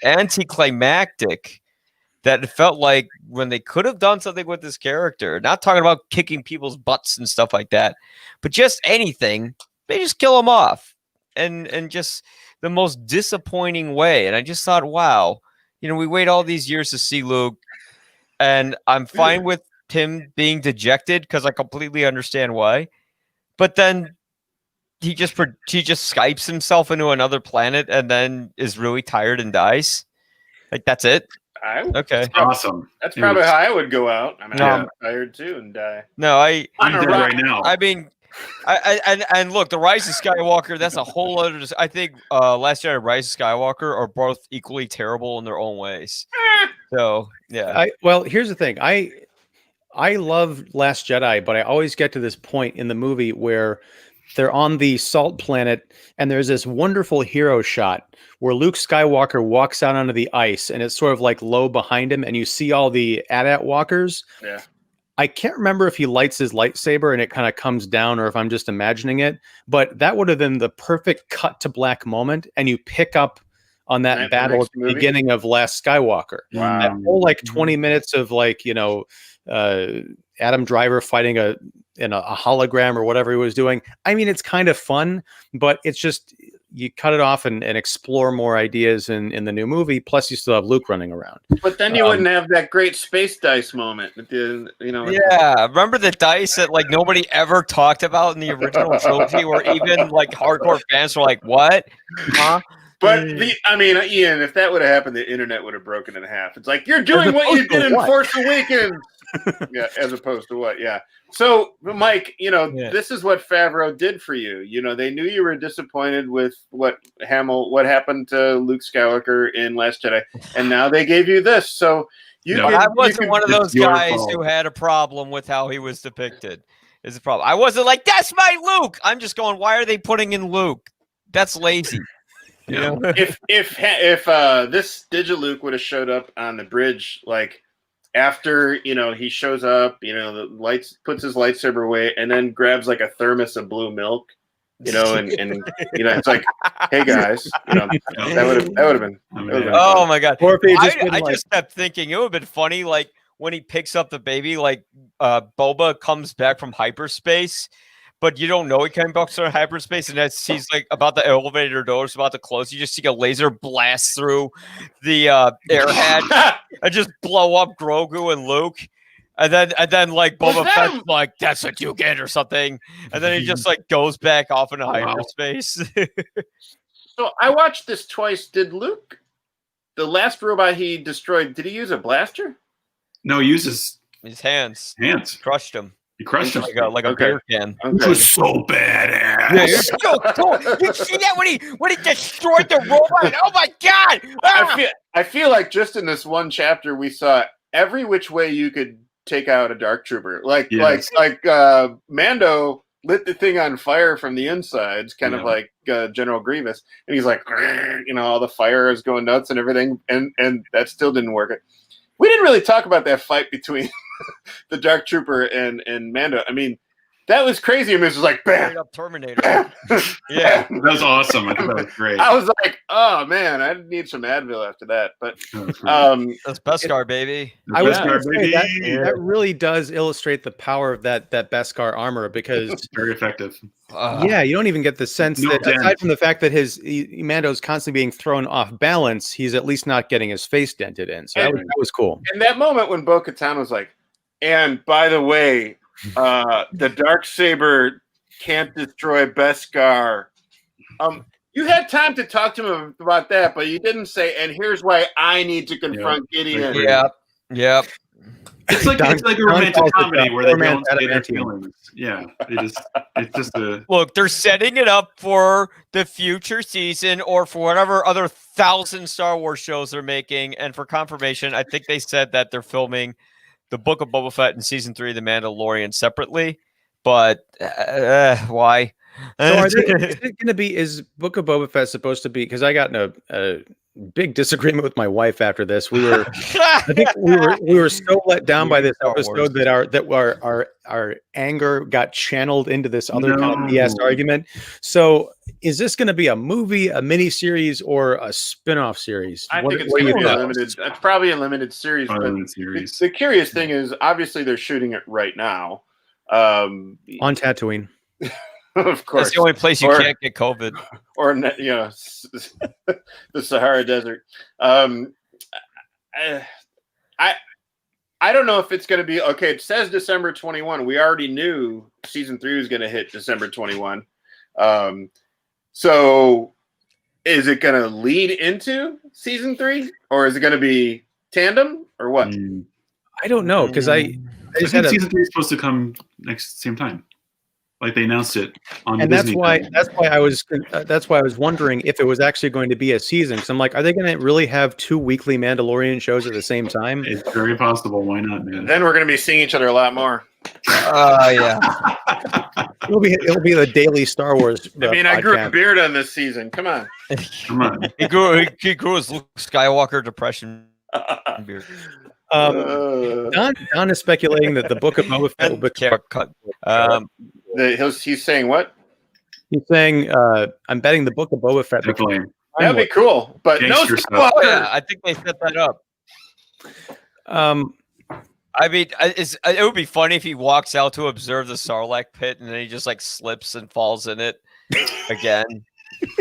anticlimactic that it felt like when they could have done something with this character, not talking about kicking people's butts and stuff like that, but just anything, they just kill him off and just the most disappointing way. And I just thought, wow, we wait all these years to see Luke, and I'm fine with him being dejected because I completely understand why. But then he just Skypes himself into another planet and then is really tired and dies. Like, that's it. Okay, awesome. That's probably how I would go out. I mean, I'm tired too and die. No, I'm dead right now. I mean, and look, The Rise of Skywalker, that's a whole other. I think Last Jedi and Rise of Skywalker are both equally terrible in their own ways. So yeah. Well, here's the thing. I love Last Jedi, but I always get to this point in the movie where they're on the salt planet, and there's this wonderful hero shot where Luke Skywalker walks out onto the ice, and it's sort of like low behind him, and you see all the AT-AT walkers. Yeah. I can't remember if he lights his lightsaber and it kind of comes down, or if I'm just imagining it, but that would have been the perfect cut to black moment, and you pick up on that battle at the beginning of Last Skywalker. Wow. That whole like 20 minutes of like, Adam Driver fighting in a hologram or whatever he was doing. I mean, it's kind of fun, but it's just, you cut it off and explore more ideas in the new movie. Plus, you still have Luke running around. But then you wouldn't have that great space dice moment. Yeah, remember the dice that like nobody ever talked about in the original trilogy, where even like hardcore fans were like, "What? Huh?" But Ian, if that would have happened, the internet would have broken in half. It's like, you're doing what you did in Force Awakens. Yeah, as opposed to what? Yeah. So, Mike, this is what Favreau did for you. They knew you were disappointed with what happened to Luke Skywalker in Last Jedi, and now they gave you this. So I wasn't one of those guys who had a problem with how he was depicted. Is the problem? I wasn't like, that's my Luke. I'm just going, why are they putting in Luke? That's lazy. If this Digiluke would have showed up on the bridge, like after he shows up, the lights, puts his lightsaber away, and then grabs like a thermos of blue milk, and it's like, hey guys, that would have been. Oh my god! I just kept thinking it would have been funny, like when he picks up the baby, like Boba comes back from hyperspace. But you don't know he came back to hyperspace, and as he's like about the elevator doors about to close, you just see a laser blast through the air hatch and just blow up Grogu and Luke, and then like Boba Fett's like, "That's what you get" or something, and then he just like goes back off into hyperspace. So I watched this twice. Did Luke, the last robot he destroyed, did he use a blaster? No, he uses his hands. Crushed him. He crushed him like a beer can. Which was so badass. Yeah, you're so cool. You see that when he destroyed the robot? Oh my god! Ah! I feel like just in this one chapter we saw every which way you could take out a Dark Trooper. Like Mando lit the thing on fire from the insides, kind of like General Grievous, and he's like, all the fire is going nuts and everything, and that still didn't work. We didn't really talk about that fight between the Dark Trooper and Mando. I mean, That was crazy. And it was like, bam, straight up Terminator. Yeah, that was awesome. I thought that was great. I was like, oh man, I need some Advil after that. But that's Beskar, baby. I was going to say that really does illustrate the power of that Beskar armor, because it's very effective. Yeah, you don't even get the sense that aside from the fact that Mando's constantly being thrown off balance, he's at least not getting his face dented in. So that was cool. And that moment when Bo-Katan was like, and by the way, the Darksaber can't destroy Beskar. You had time to talk to him about that, but you didn't say, and here's why I need to confront Gideon. Yep. It's like a romantic comedy where they don't say their feelings. Yeah, it's just a look. They're setting it up for the future season, or for whatever other 1,000 Star Wars shows they're making. And for confirmation, I think they said that they're filming the Book of Boba Fett and season 3 of The Mandalorian separately. But why? So is it going to be? Is Book of Boba Fett supposed to be? Because I got in a big disagreement with my wife after this. I think we were so let down by this episode that our anger got channeled into this other kind of BS argument. So is this going to be a movie, a mini series, or a spin-off series? I think it's going to be a limited. It's probably a limited series. The curious thing is, obviously, they're shooting it right now on Tatooine. Of course, that's the only place you can't get COVID, or the Sahara Desert. I don't know if it's going to be okay. It says December 21. We already knew season 3 was going to hit December 21. So is it going to lead into season 3, or is it going to be tandem, or what? I don't know, because I think season 3 is supposed to come same time. Like they announced it on Disney. That's why I was wondering if it was actually going to be a season. Because I'm like, are they going to really have 2 weekly Mandalorian shows at the same time? It's very possible. Why not, man? Then we're going to be seeing each other a lot more. Yeah. It'll be the daily Star Wars. I grew a beard on this season. Come on. He grew his Luke Skywalker depression beard. Don is speculating that the Book of Boba Fett will become. He's saying what? He's saying, I'm betting the Book of Boba Fett. That'd be cool, but no spoilers. Yeah, I think they set that up. I mean, it would be funny if he walks out to observe the Sarlacc pit and then he just like slips and falls in it again.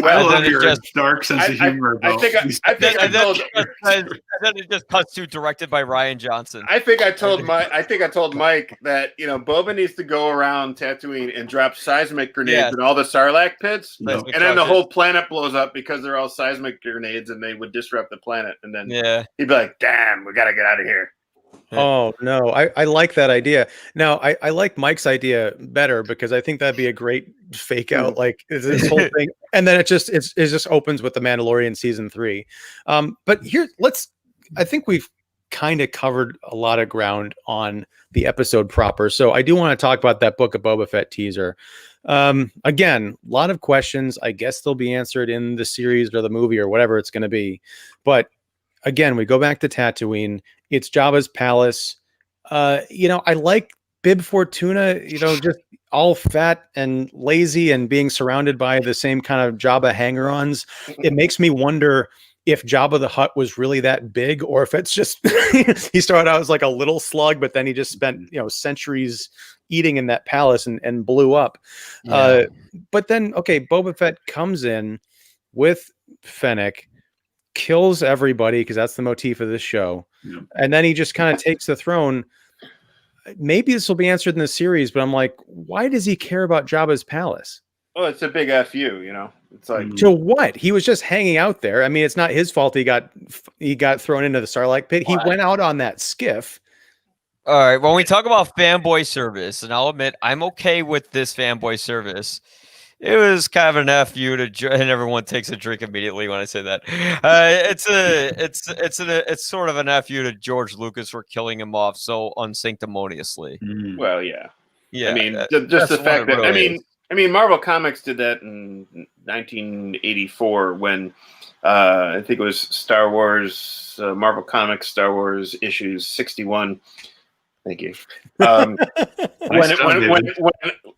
Well, I love your dark sense of humor. And then it just cuts to directed by Rian Johnson. I think I told Mike that Boba needs to go around Tatooine and drop seismic grenades in all the Sarlacc pits, and then the whole planet blows up because they're all seismic grenades and they would disrupt the planet. And then he'd be like, "Damn, we gotta get out of here." Oh no, I like that idea. Now I like Mike's idea better, because I think that'd be a great fake out, like this whole thing, and then it just opens with the Mandalorian season 3. But here, I think we've kind of covered a lot of ground on the episode proper. So I do want to talk about that Book of Boba Fett teaser. Again, a lot of questions. I guess they'll be answered in the series or the movie or whatever it's going to be. But again, we go back to Tatooine. It's Jabba's palace. I like Bib Fortuna, just all fat and lazy and being surrounded by the same kind of Jabba hanger-ons. It makes me wonder if Jabba the Hutt was really that big, or if it's just he started out as like a little slug, but then he just spent centuries eating in that palace and blew up. Yeah. But then, Boba Fett comes in with Fennec, kills everybody, because that's the motif of this show. Yeah. And then he just kind of takes the throne. Maybe this will be answered in the series, but I'm like, why does he care about Jabba's palace? Well, it's a big FU, It's like, to what? He was just hanging out there. I mean, it's not his fault he got thrown into the Sarlacc pit. He went out on that skiff. All right, when we talk about fanboy service, and I'll admit I'm okay with this fanboy service. It was kind of an FU and everyone takes a drink immediately when I say that. It's sort of an FU to George Lucas for killing him off so unsanctimoniously. Well, yeah. I mean, just the fact that really I mean, Marvel Comics did that in 1984 when I think it was Star Wars, Marvel Comics, Star Wars issues 61. Thank you. When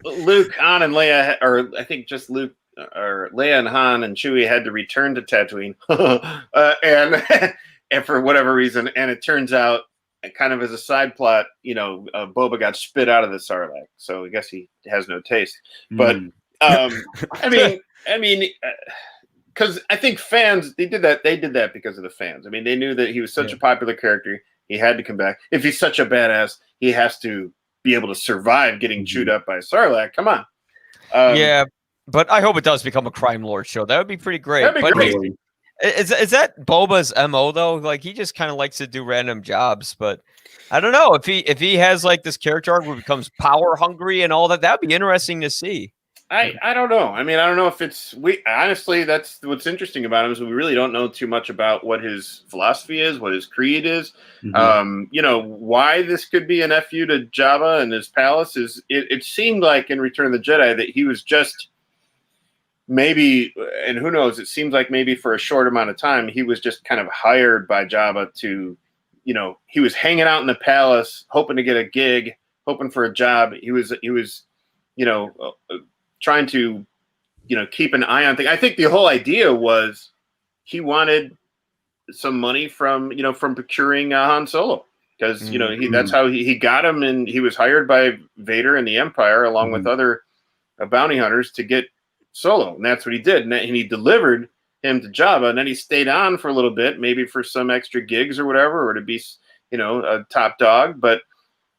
Luke, Han, and Leia, or I think just Luke, or Leia and Han and Chewie had to return to Tatooine, and for whatever reason, and it turns out, kind of as a side plot, Boba got spit out of the Sarlacc, so I guess he has no taste. But I mean, because I think fans they did that because of the fans. I mean, they knew that he was such a popular character. He had to come back. If he's such a badass, he has to be able to survive getting chewed up by a Sarlacc. Come on. Yeah, but I hope it does become a crime lord show. That would be pretty great. That'd be great. Is that Boba's MO though? Like he just kind of likes to do random jobs, but I don't know if he has like this character arc where he becomes power hungry and all that. That'd be interesting to see. I don't know. I mean, I don't know if honestly, that's what's interesting about him is we really don't know too much about what his philosophy is, what his creed is. Why this could be an FU to Jabba and his palace is it seemed like in Return of the Jedi that he was just maybe, and who knows, it seems like maybe for a short amount of time, he was just kind of hired by Jabba to, he was hanging out in the palace, hoping to get a gig, hoping for a job. He was trying to, keep an eye on things. I think the whole idea was he wanted some money from procuring Han Solo because, that's how he got him. And he was hired by Vader and the Empire along with other bounty hunters to get Solo. And that's what he did. And he delivered him to Jabba. And then he stayed on for a little bit, maybe for some extra gigs or whatever, or to be, a top dog. But,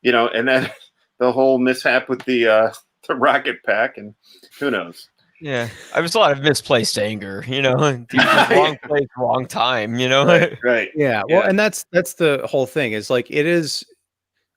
and then the whole mishap with the rocket pack and who knows. Yeah, I was a lot of misplaced anger, wrong place, wrong time, Right. Yeah. Well, and that's the whole thing is like, it is,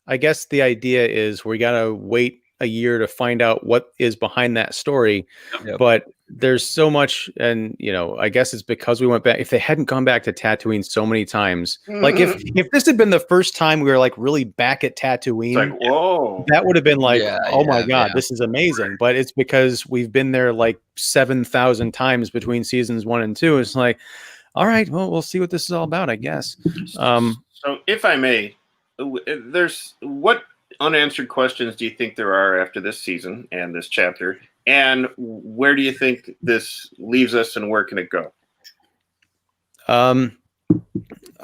I guess the idea is we got to wait a year to find out what is behind that story. Yep. But there's so much, and I guess it's because we went back. If they hadn't gone back to Tatooine so many times, like if this had been the first time we were like really back at Tatooine, it's like, whoa, that would have been like, oh my God, this is amazing. But it's because we've been there like 7,000 times between seasons 1 and 2. It's like, all right, well, we'll see what this is all about, I guess. So if I may, there's what unanswered questions do you think there are after this season and this chapter? And where do you think this leaves us and where can it go? I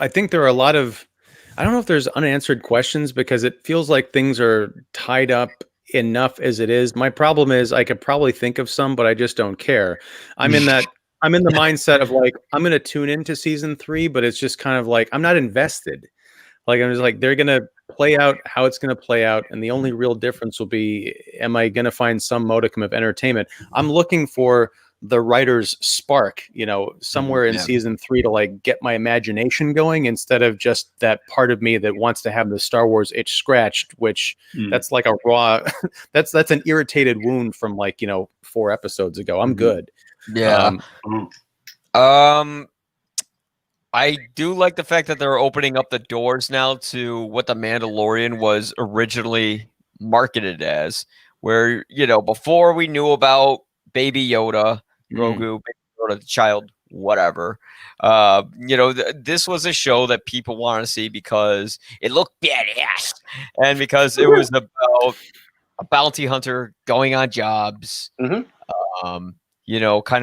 think there are a lot of, I don't know if there's unanswered questions because it feels like things are tied up enough as it is. My problem is I could probably think of some, but I just don't care. I'm in the mindset of like, I'm going to tune into season 3, but it's just kind of like, I'm not invested. Like, I'm just like, they're going to play out how it's going to play out. And the only real difference will be, am I going to find some modicum of entertainment? I'm looking for the writer's spark, somewhere in season 3 to like get my imagination going instead of just that part of me that wants to have the Star Wars itch scratched, which that's like a raw, that's an irritated wound from like, 4 episodes ago. I'm good. Yeah. I do like the fact that they're opening up the doors now to what the Mandalorian was originally marketed as, where, before we knew about Baby Yoda, Grogu, Baby Yoda, the child, whatever, this was a show that people want to see because it looked badass and because it was about a bounty hunter going on jobs, kind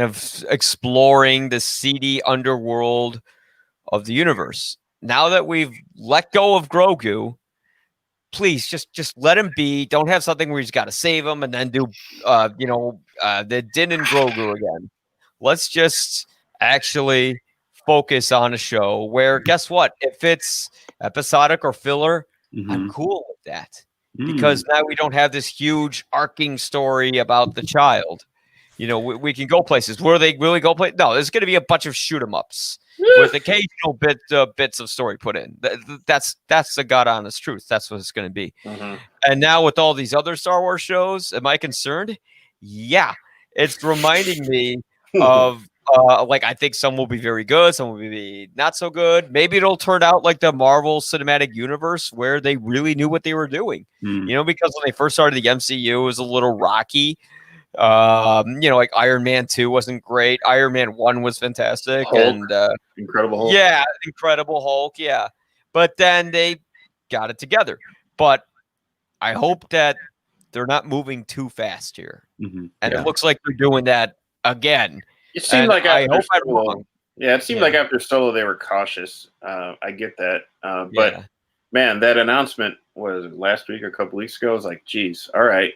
of exploring the seedy underworld of the universe. Now that we've let go of Grogu, please just let him be. Don't have something where he's got to save him and then do the Din and Grogu again. Let's just actually focus on a show where, guess what, if it's episodic or filler, I'm cool with that because now we don't have this huge arcing story about the child. We can go places. Will they really go play? No, there's going to be a bunch of shoot 'em ups with occasional bits of story put in. That's the God honest truth. That's what it's going to be. And now with all these other Star Wars shows, am I concerned? Yeah, it's reminding me of I think some will be very good, some will be not so good. Maybe it'll turn out like the Marvel Cinematic Universe where they really knew what they were doing. Because when they first started the MCU, it was a little rocky. Like Iron Man 2 wasn't great. Iron Man 1 was fantastic. Hulk. And Incredible Hulk. Yeah, Incredible Hulk, yeah. But then they got it together. But I hope that they're not moving too fast here, Mm-hmm. and it looks like they're doing that again. It seemed like I after hope I'm Solo, wrong. yeah, it seemed like after Solo they were cautious. I get that, but man, that announcement was last week or a couple weeks ago. I was like, geez, all right.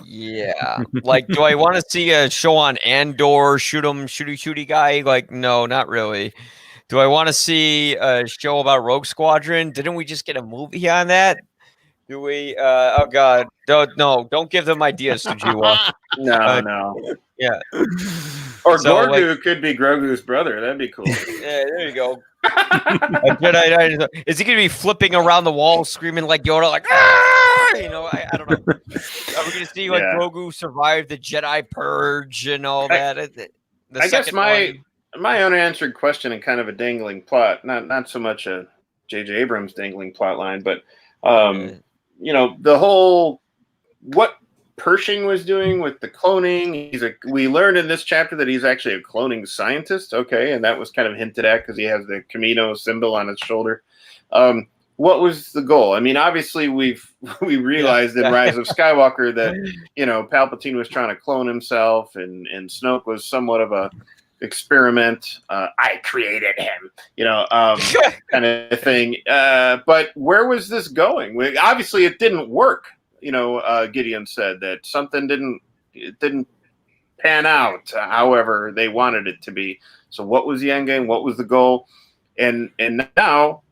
Yeah. Like, do I want to see a show on Andor, shooty guy? Like, no, not really. Do I want to see a show about Rogue Squadron? Didn't we just get a movie on that? Do we? Oh God, don't give them ideas, Sujewa. No. Yeah. Or so, Grogu could be Grogu's brother. That'd be cool. Yeah, there you go. Is he going to be flipping around the wall, screaming like Yoda, like, ah! You know, I don't know. Are we going to see like Grogu survive the Jedi purge and all that? I guess my unanswered question and kind of a dangling plot, not so much a J.J. Abrams dangling plot line, but you know, the whole what Pershing was doing with the cloning. We learned in this chapter that he's actually a cloning scientist. Okay, and that was kind of hinted at because he has the Camino symbol on his shoulder. What was the goal? I mean, obviously we realized in Rise of Skywalker that, you know, Palpatine was trying to clone himself, and Snoke was somewhat of a experiment. I created him, you know, kind of thing. But where was this going? Obviously, it didn't work. You know, Gideon said that something didn't pan out however they wanted it to be. So what was the end game? What was the goal? And now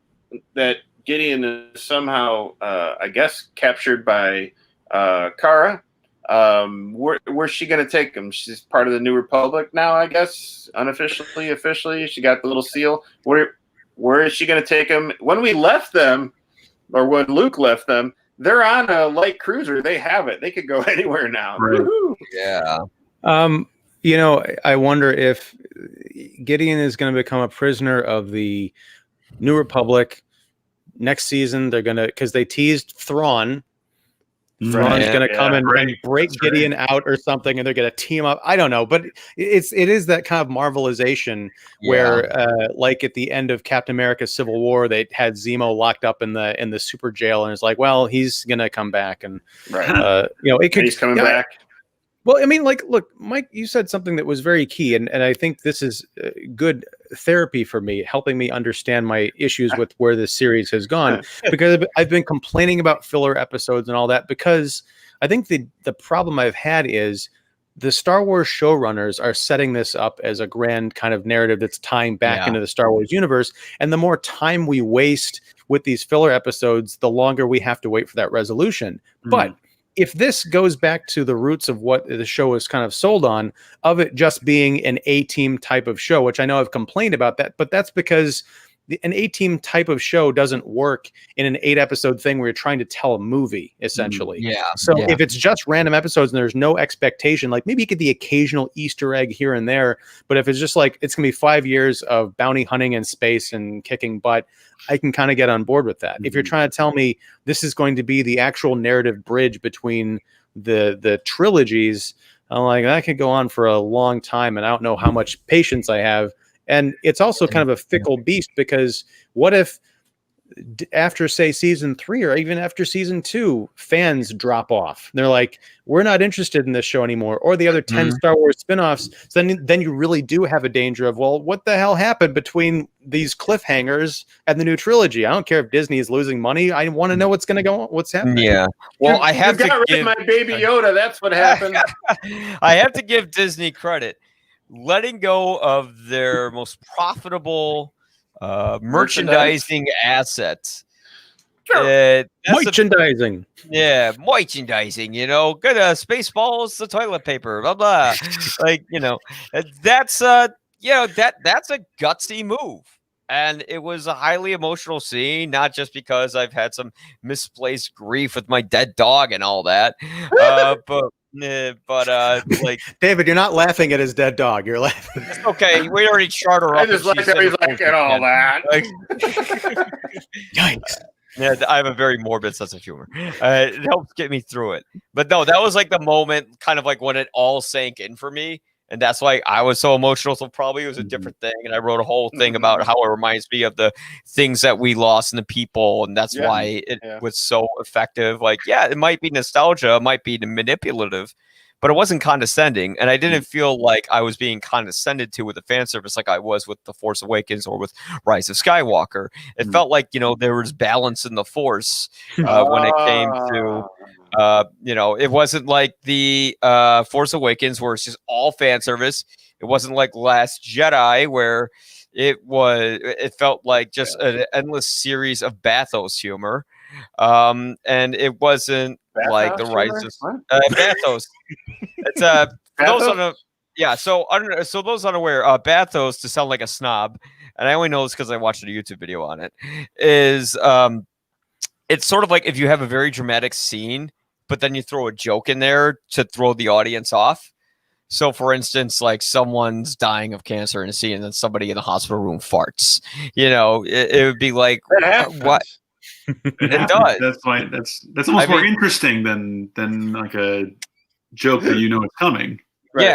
that Gideon is somehow, I guess, captured by Kara, where's she going to take him? She's part of the New Republic now, I guess, unofficially, officially. She got the little seal. Where is she going to take him? When we left them, or when Luke left them, they're on a light cruiser. They have it. They could go anywhere now. Right. Yeah. You know, I wonder if Gideon is going to become a prisoner of the New Republic next season. They're going to, because they teased Thrawn. Thrawn's going to come and break Gideon out or something, and they're going to team up. I don't know, but it is that kind of Marvelization where, like at the end of Captain America: Civil War, they had Zemo locked up in the super jail, and it's like, well, he's going to come back, and you know, it could. He's coming back. Well, I mean, like, look, Mike, you said something that was very key, and I think this is good therapy for me, helping me understand my issues with where this series has gone, because I've been complaining about filler episodes and all that, because I think the problem I've had is the Star Wars showrunners are setting this up as a grand kind of narrative that's tying back into the Star Wars universe, and the more time we waste with these filler episodes, the longer we have to wait for that resolution. But if this goes back to the roots of what the show is kind of sold on, of it just being an A-team type of show, which I know I've complained about that, but that's because an A-team type of show doesn't work in an 8-episode thing where you're trying to tell a movie, essentially. So if it's just random episodes and there's no expectation, like maybe you get the occasional Easter egg here and there, but if it's just like, it's going to be 5 years of bounty hunting in space and kicking butt, I can kind of get on board with that. If you're trying to tell me this is going to be the actual narrative bridge between the trilogies, I'm like, that could go on for a long time, and I don't know how much patience I have. And it's also kind of a fickle beast, because what if after, say, season 3 or even after season 2, fans drop off? They're like, we're not interested in this show anymore, or the other 10 Star Wars spinoffs. So then you really do have a danger of, well, what the hell happened between these cliffhangers and the new trilogy? I don't care if Disney is losing money. I want to know what's going to go on, what's happening. Yeah. Well, I have to got rid of my baby Yoda. That's what happened. I have to give Disney credit. Letting go of their most profitable merchandising assets. Merchandising. Merchandising, you know, good Spaceballs, the toilet paper, blah blah. Like, you know, that's you know, that's a gutsy move. And it was a highly emotional scene, not just because I've had some misplaced grief with my dead dog and all that, but like, David, you're not laughing at his dead dog. You're laughing. It's okay. We already charter up. I just like that he's like, and all that. Like, Yikes. Yeah, I have a very morbid sense of humor. It helps get me through it. But no, that was like the moment, kind of like when it all sank in for me. And that's why I was so emotional. So probably it was a different thing. And I wrote a whole thing about how it reminds me of the things that we lost and the people. And that's why it was so effective. Like, yeah, it might be nostalgia, it might be manipulative, but it wasn't condescending. And I didn't feel like I was being condescended to with the fan service like I was with The Force Awakens or with Rise of Skywalker. It felt like, there was balance in the Force when it came to it wasn't like the Force Awakens where it's just all fan service. It wasn't like Last Jedi where it felt like just an endless series of bathos humor. And it wasn't like the Rise of bathos. It's those so those unaware, bathos, to sound like a snob, and I only know this because I watched a YouTube video on it, is it's sort of like if you have a very dramatic scene, but then you throw a joke in there to throw the audience off. So, for instance, like someone's dying of cancer in a scene, and then somebody in the hospital room farts. It would be like, what? It does. That's why that's almost more interesting than like a joke that it's coming. Right?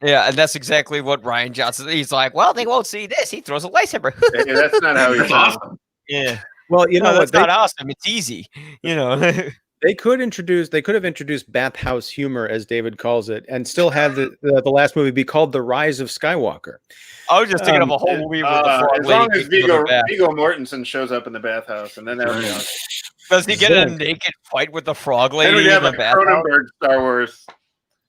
Yeah, and that's exactly what Rian Johnson. He's like, well, they won't see this. He throws a lightsaber. Yeah, that's not how he's awesome. Yeah. Well, that's not awesome. It's easy. They could have introduced bathhouse humor, as David calls it, and still have the last movie be called The Rise of Skywalker. I was just thinking of a whole movie with the frog as long as Viggo Mortensen shows up in the bathhouse, and then that would be awesome. Does he get a naked fight with the frog lady in the bathhouse? Cronenberg Star Wars.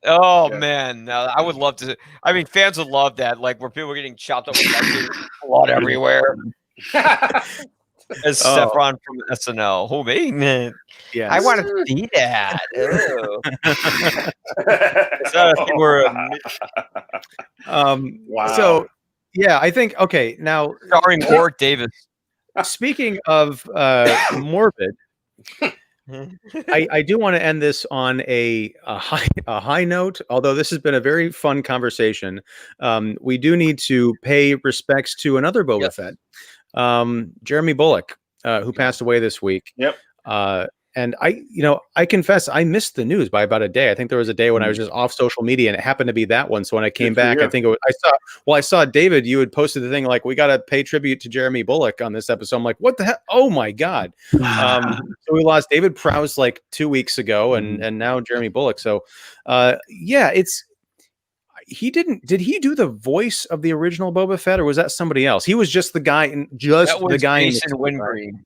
Oh man, I would love to. I mean, fans would love that, like where people are getting chopped up with blood everywhere. As Stefan from SNL. Who me? Man. Yes. I want to see that. Wow. So, yeah, I think, okay, now... Starring Warwick Davis. Speaking of morbid, I do want to end this on a high note, although this has been a very fun conversation. We do need to pay respects to another Boba Fett. Jeremy Bulloch, who passed away this week. Yep. And I confess I missed the news by about a day. I think there was a day when I was just off social media, and it happened to be that one. So when I came back, I think I saw David, you had posted the thing like, we got to pay tribute to Jeremy Bulloch on this episode. I'm like, what the hell? Oh my God. So we lost David Prowse like 2 weeks ago, and now Jeremy Bulloch. So did he do the voice of the original Boba Fett, or was that somebody else? He was just the guy, Jason Wingreen.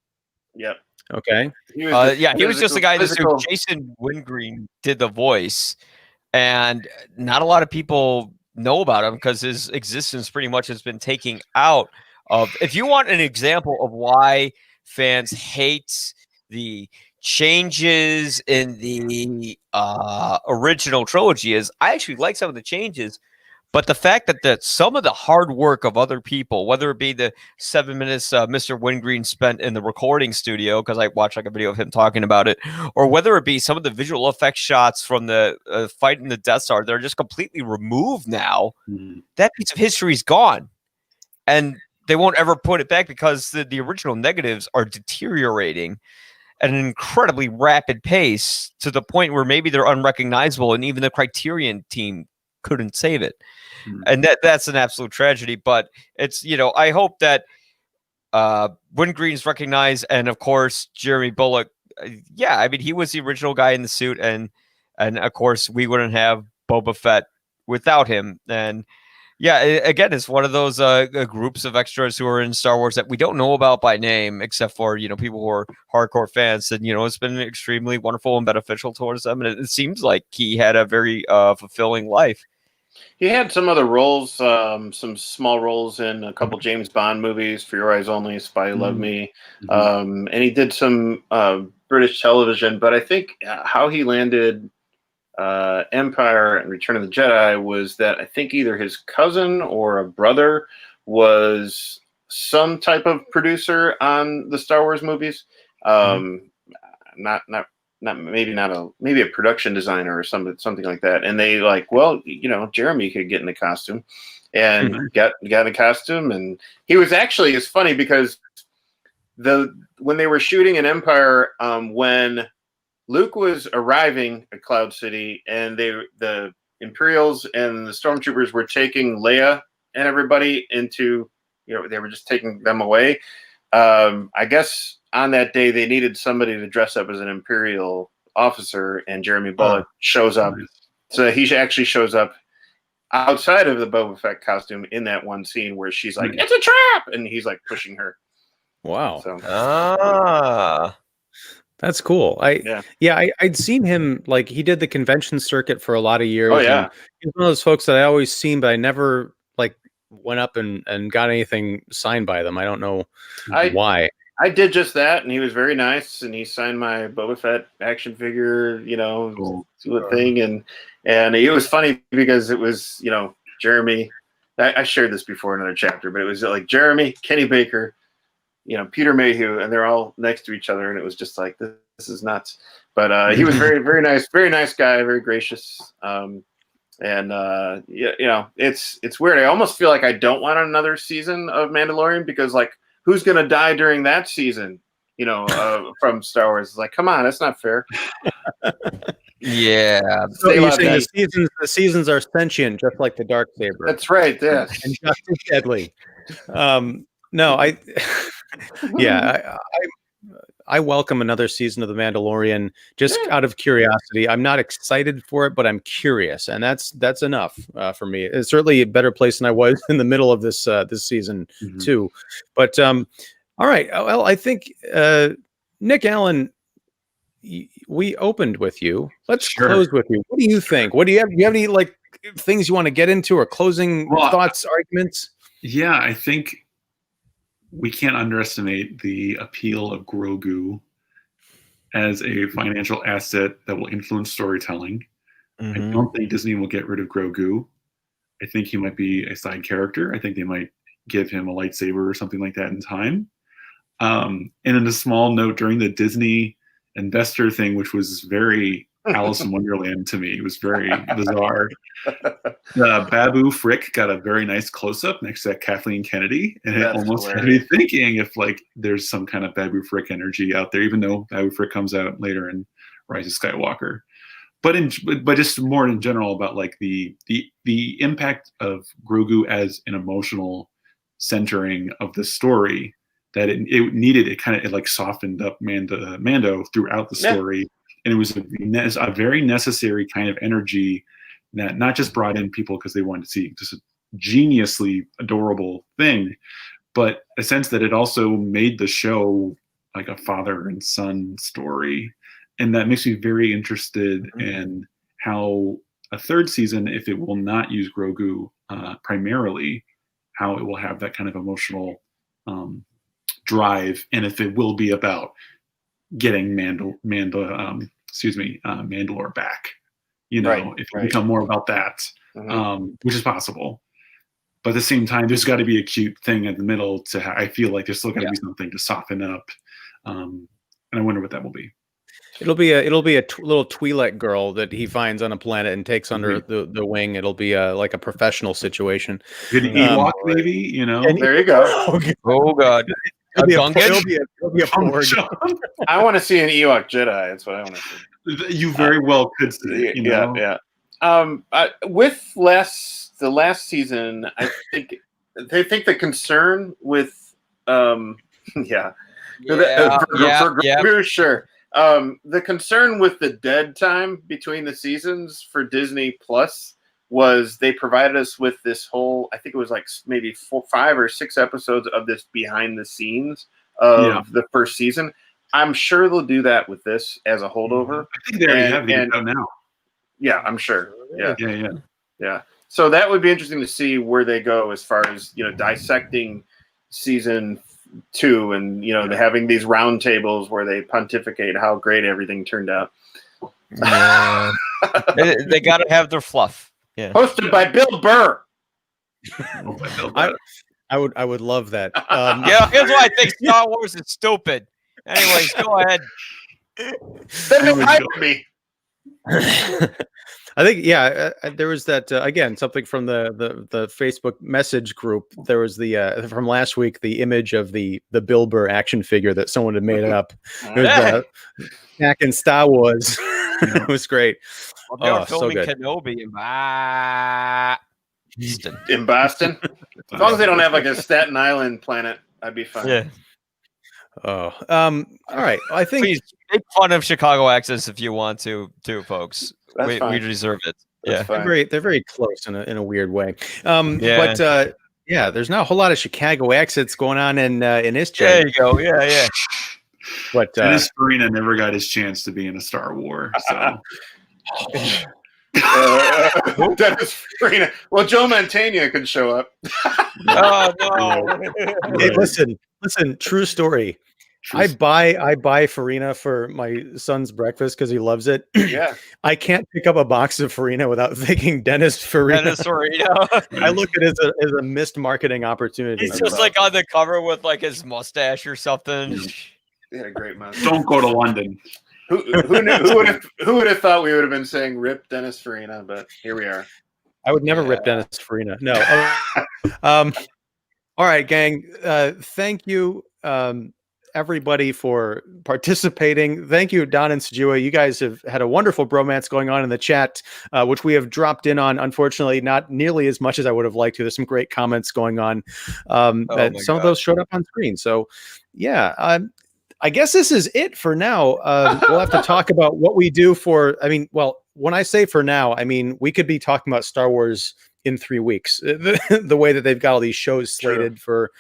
Yep. Okay. He was just the guy. Jason Wingreen did the voice, and not a lot of people know about him because his existence pretty much has been taken out of. If you want an example of why fans hate the changes in the original trilogy, is I actually like some of the changes, but the fact that some of the hard work of other people, whether it be the 7 minutes Mr. Wingreen spent in the recording studio, because I watched like a video of him talking about it, or whether it be some of the visual effects shots from the fight in the Death Star, they're just completely removed now. That piece of history is gone, and they won't ever put it back because the original negatives are deteriorating at an incredibly rapid pace, to the point where maybe they're unrecognizable, and even the Criterion team couldn't save it. And that's an absolute tragedy. But it's, I hope that Wingreen's recognized, and of course Jeremy Bulloch. He was the original guy in the suit, and of course we wouldn't have Boba Fett without him. And again, it's one of those groups of extras who are in Star Wars that we don't know about by name, except for people who are hardcore fans. And it's been extremely wonderful and beneficial towards them. And it seems like he had a very fulfilling life. He had some other roles, some small roles in a couple James Bond movies, For Your Eyes Only, Spy Who Loved Me, and he did some British television. But I think how he landed Empire and Return of the Jedi was that I think either his cousin or a brother was some type of producer on the Star Wars movies. Maybe a production designer or something like that. And they Jeremy could get in the costume, and got in the costume. And he was actually, it's funny because when they were shooting in Empire, when Luke was arriving at Cloud City, and Imperials and the stormtroopers were taking Leia and everybody into, they were just taking them away. I guess on that day they needed somebody to dress up as an Imperial officer, and Jeremy Bulloch shows up. So he actually shows up outside of the Boba Fett costume in that one scene where she's like, "It's a trap," and he's like pushing her. Wow. So, that's cool. I'd seen him, like, he did the convention circuit for a lot of years. Oh yeah, he's one of those folks that I always seen, but I never like went up and got anything signed by them. I don't know why. I did just that, and he was very nice, and he signed my Boba Fett action figure, thing, and it was funny because it was, Jeremy. I shared this before in another chapter, but it was like Jeremy, Kenny Baker, Peter Mayhew, and they're all next to each other, and it was just like, this is nuts. But he was very, very nice guy, very gracious. It's weird. I almost feel like I don't want another season of Mandalorian because, like, who's gonna die during that season? From Star Wars. It's like, come on, that's not fair. Yeah. So you're saying the seasons are sentient, just like the Darksaber. That's right. Yes. And just as deadly. I welcome another season of The Mandalorian just out of curiosity. I'm not excited for it, but I'm curious, and that's enough for me. It's certainly a better place than I was in the middle of this season too. But all right, well, I think Nick Allen, we opened with you. Let's close with you. What do you think? What do you have? Do you have any like things you want to get into or closing thoughts, arguments? Yeah, I think we can't underestimate the appeal of Grogu as a financial asset that will influence storytelling. I don't think Disney will get rid of Grogu. I think he might be a side character. I think they might give him a lightsaber or something like that in time. And in a small note, during the Disney investor thing, which was very Alice in Wonderland to me, it was very bizarre. Babu Frick got a very nice close-up next to Kathleen Kennedy, and it almost had me thinking if like there's some kind of Babu Frick energy out there, even though Babu Frick comes out later in Rise of Skywalker. But just more in general about like the impact of Grogu as an emotional centering of the story, that it needed. It like softened up Mando throughout the story. And it was a very necessary kind of energy that not just brought in people because they wanted to see just a geniusly adorable thing, but a sense that it also made the show like a father and son story. And that makes me very interested in how a third season, if it will not use Grogu primarily, how it will have that kind of emotional drive, and if it will be about getting Mandalore back, if it become more about that, which is possible. But at the same time, there's got to be a cute thing in the middle I feel like there's still got to be something to soften up, and I wonder what that will be. It'll be a little Twi'lek girl that he finds on a planet and takes under the wing. It'll be like a professional situation. Good Ewok, maybe, There you go. Oh God. It'll be a Porg. I want to see an Ewok Jedi. That's what I want to see. You very well could see. Yeah. With the last season, I think the concern with sure. The concern with the dead time between the seasons for Disney Plus was they provided us with this whole, I think it was like maybe 5 or 6 episodes of this behind the scenes of the first season. I'm sure they'll do that with this as a holdover. I think they already have it out now. Yeah, I'm sure. Yeah. So that would be interesting to see where they go as far as, dissecting season 2 and, having these round tables where they pontificate how great everything turned out. Yeah. they got to have their fluff. Yeah. Hosted by Bill Burr. I would love that. Here's why I think Star Wars is stupid. Anyways, go ahead. Me. I think there was that again, something from the Facebook message group. There was the from last week, the image of the Bill Burr action figure that someone had made up. It was back in Star Wars. It was great. Well, they were so filming good. Kenobi In Boston. As long as they don't have like a Staten Island planet, I'd be fine. Yeah. Oh, all right. I think Please make fun of Chicago accents if you want to, too, folks. That's fine. We deserve it. That's Yeah, fine. they're very close in a weird way. Yeah. But yeah, there's not a whole lot of Chicago accents going on in this there chat. you go. Yeah. But Dennis Farina never got his chance to be in a Star Wars. So. Dennis Farina. Well, Joe Mantegna could show up. Oh no! hey, listen. True story. I buy Farina for my son's breakfast because he loves it. Yeah. I can't pick up a box of Farina without thinking Dennis Farina. Dennis Farina. I look at it as a missed marketing opportunity. He's just like on the cover with like his mustache or something. Yeah, great mustache. Don't go to London. Who would have thought we would have been saying "rip Dennis Farina"? But here we are. I would never rip Dennis Farina. No. All right, gang. Thank you, everybody, for participating. Thank you, Don and Sujewa. You guys have had a wonderful bromance going on in the chat, which we have dropped in on. Unfortunately, not nearly as much as I would have liked to. There's some great comments going on. Some of those showed up on screen. So, yeah. I guess this is it for now. We'll have to talk about what we do for. I mean, well, when I say for now, I mean we could be talking about Star Wars in 3 weeks. The way that they've got all these shows slated for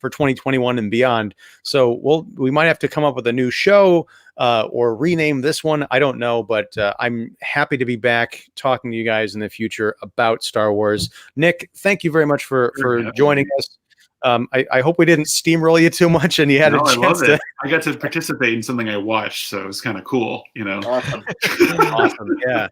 2021 and beyond. So we might have to come up with a new show or rename this one. I don't know, but I'm happy to be back talking to you guys in the future about Star Wars. Nick, thank you very much for joining us. I hope we didn't steamroll you too much and you had a chance to. I got to participate in something I watched, so it was kind of cool, Awesome. Awesome, yeah.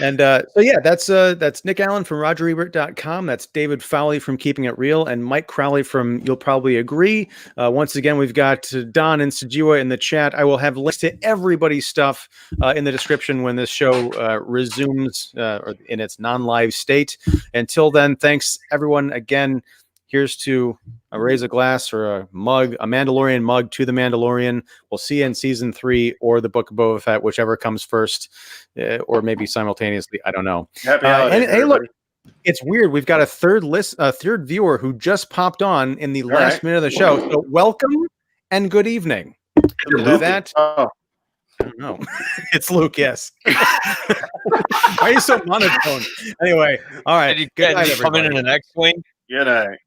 And so yeah, that's Nick Allen from RogerEbert.com. That's David Fowlie from Keeping It Real, and Mike Crowley from You'll Probably Agree. Once again, we've got Don and Sujewa in the chat. I will have links to everybody's stuff in the description when this show resumes or in its non-live state. Until then, thanks everyone again. Here's to raise a glass or a mug, a Mandalorian mug to the Mandalorian. We'll see you in season 3 or the Book of Boba Fett, whichever comes first, or maybe simultaneously. I don't know. Happy holidays, hey, look, it's weird. We've got a third viewer who just popped on in the last minute of the show. So welcome and good evening. With that, I don't know. It's Luke, yes. Why are you so monotone? Anyway, all right. Good night, everybody. Coming in the next wing. Good night.